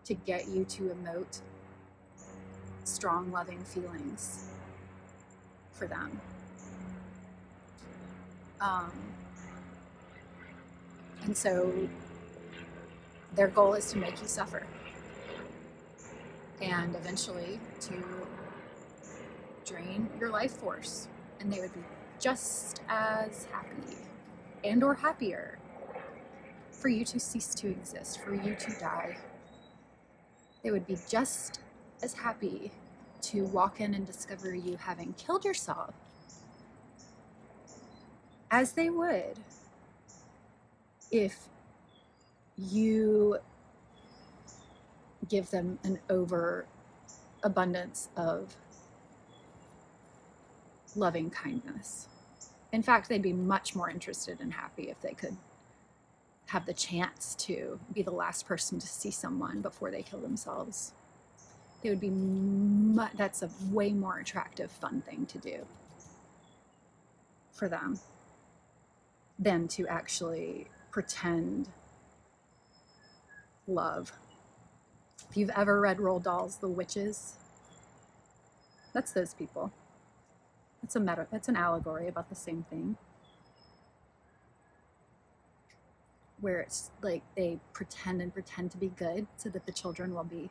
to get you to emote strong, loving feelings for them. And so their goal is to make you suffer and eventually to drain your life force, and they would be just as happy and or happier for you to cease to exist, for you to die. They would be just as happy to walk in and discover you having killed yourself as they would if you give them an overabundance of loving kindness. In fact, they'd be much more interested and happy if they could have the chance to be the last person to see someone before they kill themselves. They would be that's a way more attractive, fun thing to do for them than to actually pretend love. If you've ever read Roald Dahl's The Witches, that's those people. It's an allegory about the same thing, where it's like they pretend to be good so that the children will be,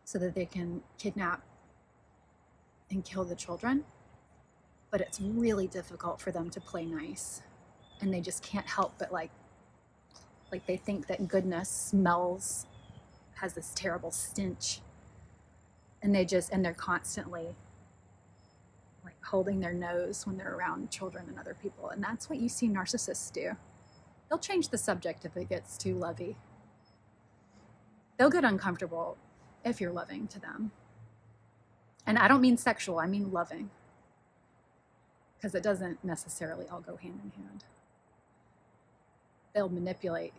so that they can kidnap and kill the children. But it's really difficult for them to play nice, and they just can't help but like they think that goodness has this terrible stench, and they're constantly like holding their nose when they're around children and other people. And that's what you see narcissists do. They'll change the subject if it gets too lovey. They'll get uncomfortable if you're loving to them. And I don't mean sexual, I mean loving. Because it doesn't necessarily all go hand in hand. They'll manipulate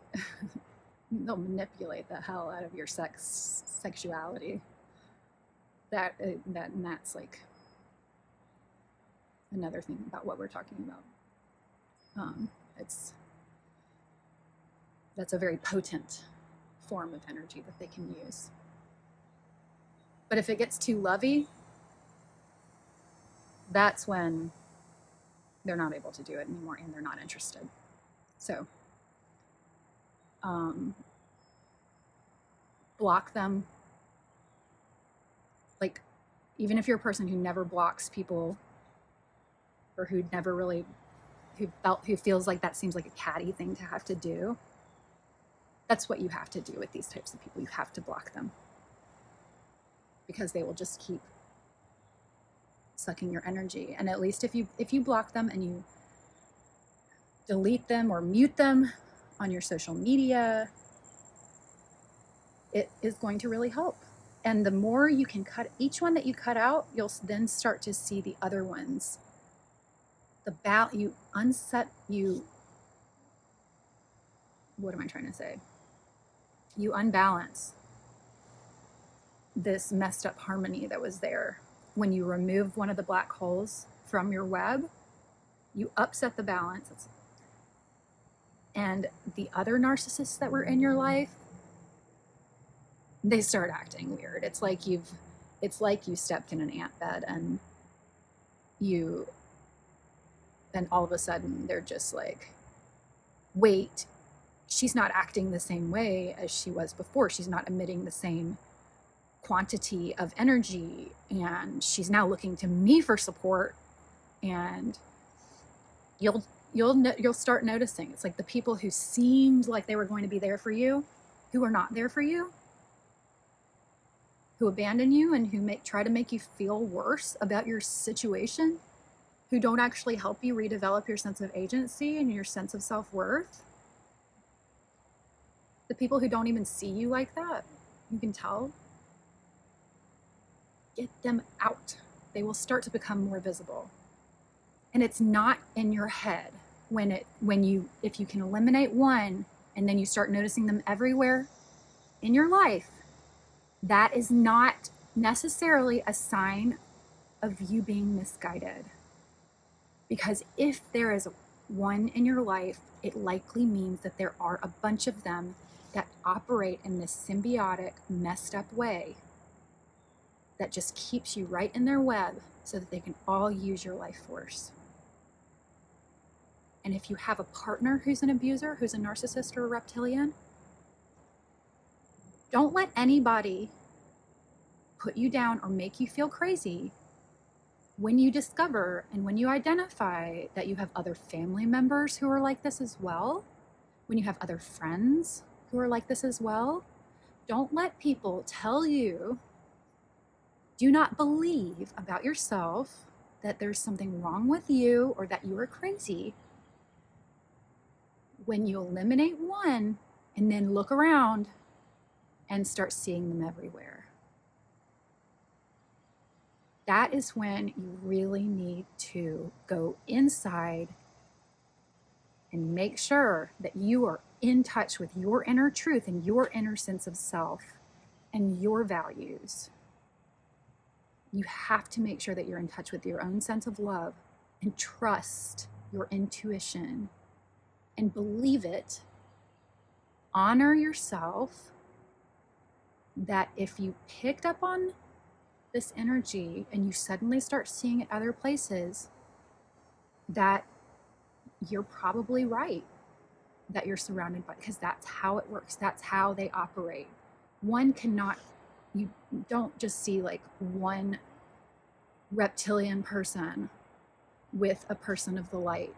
the hell out of your sexuality. And that's like another thing about what we're talking about. That's a very potent form of energy that they can use. But if it gets too lovey, that's when they're not able to do it anymore and they're not interested. So block them. Like, even if you're a person who never blocks people, or who feels like that seems like a catty thing to have to do, that's what you have to do with these types of people. You have to block them, because they will just keep sucking your energy. And at least if you block them and you delete them or mute them on your social media, it is going to really help. And the more you can cut, each one that you cut out, you'll then start to see the other ones. What am I trying to say? You unbalance this messed up harmony that was there. When you remove one of the black holes from your web, you upset the balance. And the other narcissists that were in your life, they start acting weird. It's like you stepped in an ant bed and all of a sudden they're just like, wait, she's not acting the same way as she was before. She's not emitting the same quantity of energy, and she's now looking to me for support. And you'll start noticing, it's like the people who seemed like they were going to be there for you, who are not there for you, who abandon you and who try to make you feel worse about your situation, who don't actually help you redevelop your sense of agency and your sense of self-worth. The people who don't even see you like that, you can tell. Get them out. They will start to become more visible. And it's not in your head. If you can eliminate one and then you start noticing them everywhere in your life, that is not necessarily a sign of you being misguided. Because if there is one in your life, it likely means that there are a bunch of them that operate in this symbiotic, messed up way that just keeps you right in their web so that they can all use your life force. And if you have a partner who's an abuser, who's a narcissist or a reptilian, don't let anybody put you down or make you feel crazy when you discover and when you identify that you have other family members who are like this as well, when you have other friends who are like this as well. Don't let people tell you, do not believe about yourself that there's something wrong with you or that you are crazy. When you eliminate one and then look around and start seeing them everywhere, that is when you really need to go inside and make sure that you are in touch with your inner truth and your inner sense of self and your values. You have to make sure that you're in touch with your own sense of love and trust your intuition and believe it. Honor yourself that if you picked up on this energy and you suddenly start seeing it other places, that you're probably right, that you're surrounded by, because that's how it works. That's how they operate. You don't just see like one reptilian person with a person of the light,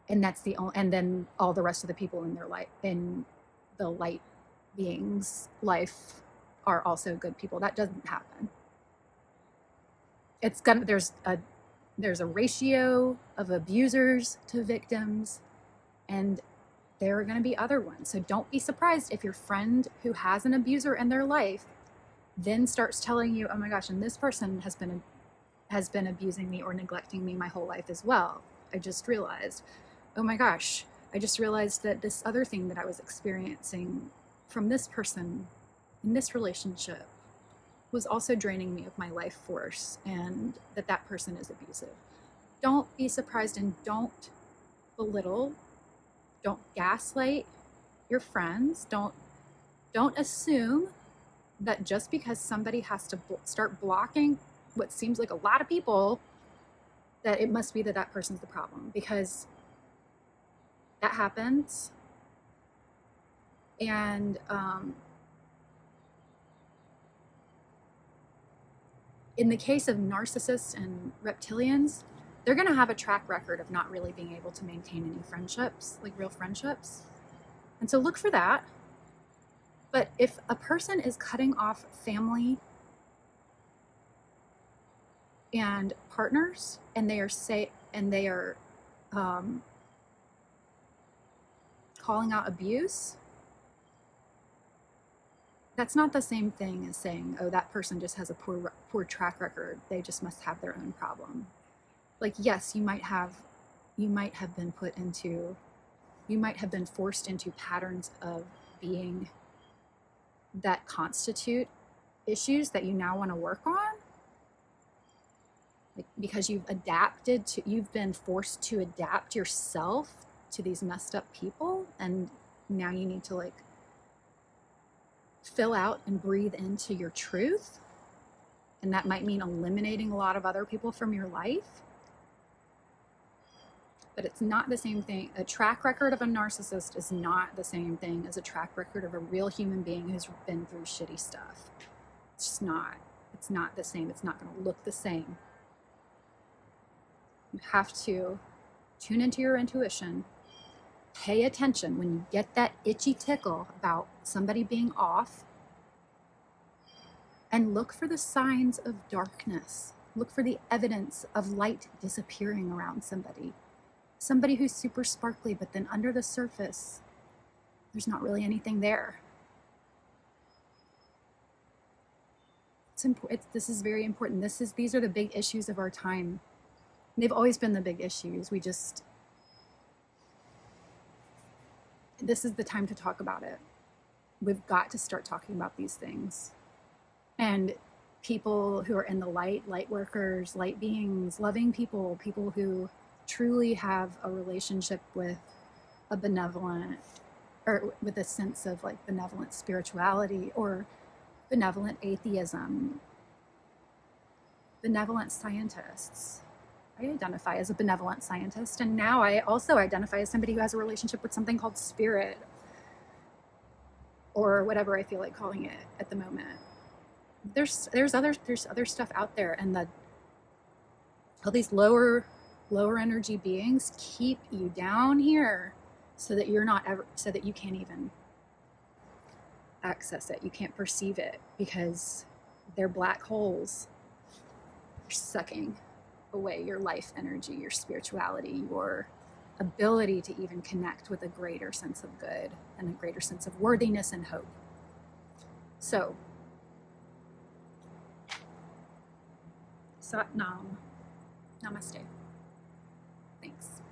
and that's the only, and then all the rest of the people in their life, in the light beings' life, are also good people. That doesn't happen. There's a ratio of abusers to victims, and there are going to be other ones. So don't be surprised if your friend who has an abuser in their life then starts telling you, oh my gosh, and this person has been abusing me or neglecting me my whole life as well. I just realized, oh my gosh, I just realized that this other thing that I was experiencing from this person in this relationship was also draining me of my life force, and that person is abusive. Don't be surprised, and don't belittle, don't gaslight your friends. Don't assume that just because somebody has to start blocking what seems like a lot of people, that it must be that person's the problem, because that happens. And in the case of narcissists and reptilians, they're going to have a track record of not really being able to maintain any friendships, like real friendships. And so look for that. But if a person is cutting off family and partners, and they are calling out abuse, that's not the same thing as saying, oh, that person just has a poor track record. They just must have their own problem. Like, yes, you might have been forced into patterns of being that constitute issues that you now want to work on, like because you've been forced to adapt yourself to these messed up people, and now you need to like fill out and breathe into your truth, and that might mean eliminating a lot of other people from your life. But it's not the same thing. A track record of a narcissist is not the same thing as a track record of a real human being who's been through shitty stuff. It's just not. It's not the same. It's not going to look the same. You have to tune into your intuition. Pay attention when you get that itchy tickle about somebody being off, and look for the signs of darkness. Look for the evidence of light disappearing around somebody. Somebody who's super sparkly, but then under the surface, there's not really anything there. This is very important. These are the big issues of our time. They've always been the big issues. This is the time to talk about it. We've got to start talking about these things. And people who are in the light workers, light beings, loving people, people who truly have a relationship with a benevolent, or with a sense of like benevolent spirituality or benevolent atheism, benevolent scientists. I identify as a benevolent scientist, and now I also identify as somebody who has a relationship with something called spirit, or whatever I feel like calling it at the moment. There's other stuff out there, and all these lower energy beings keep you down here so that you can't even access it. You can't perceive it because they're black holes. They're sucking away your life energy, your spirituality, your ability to even connect with a greater sense of good and a greater sense of worthiness and hope. So, Sat Nam. Namaste. Thanks.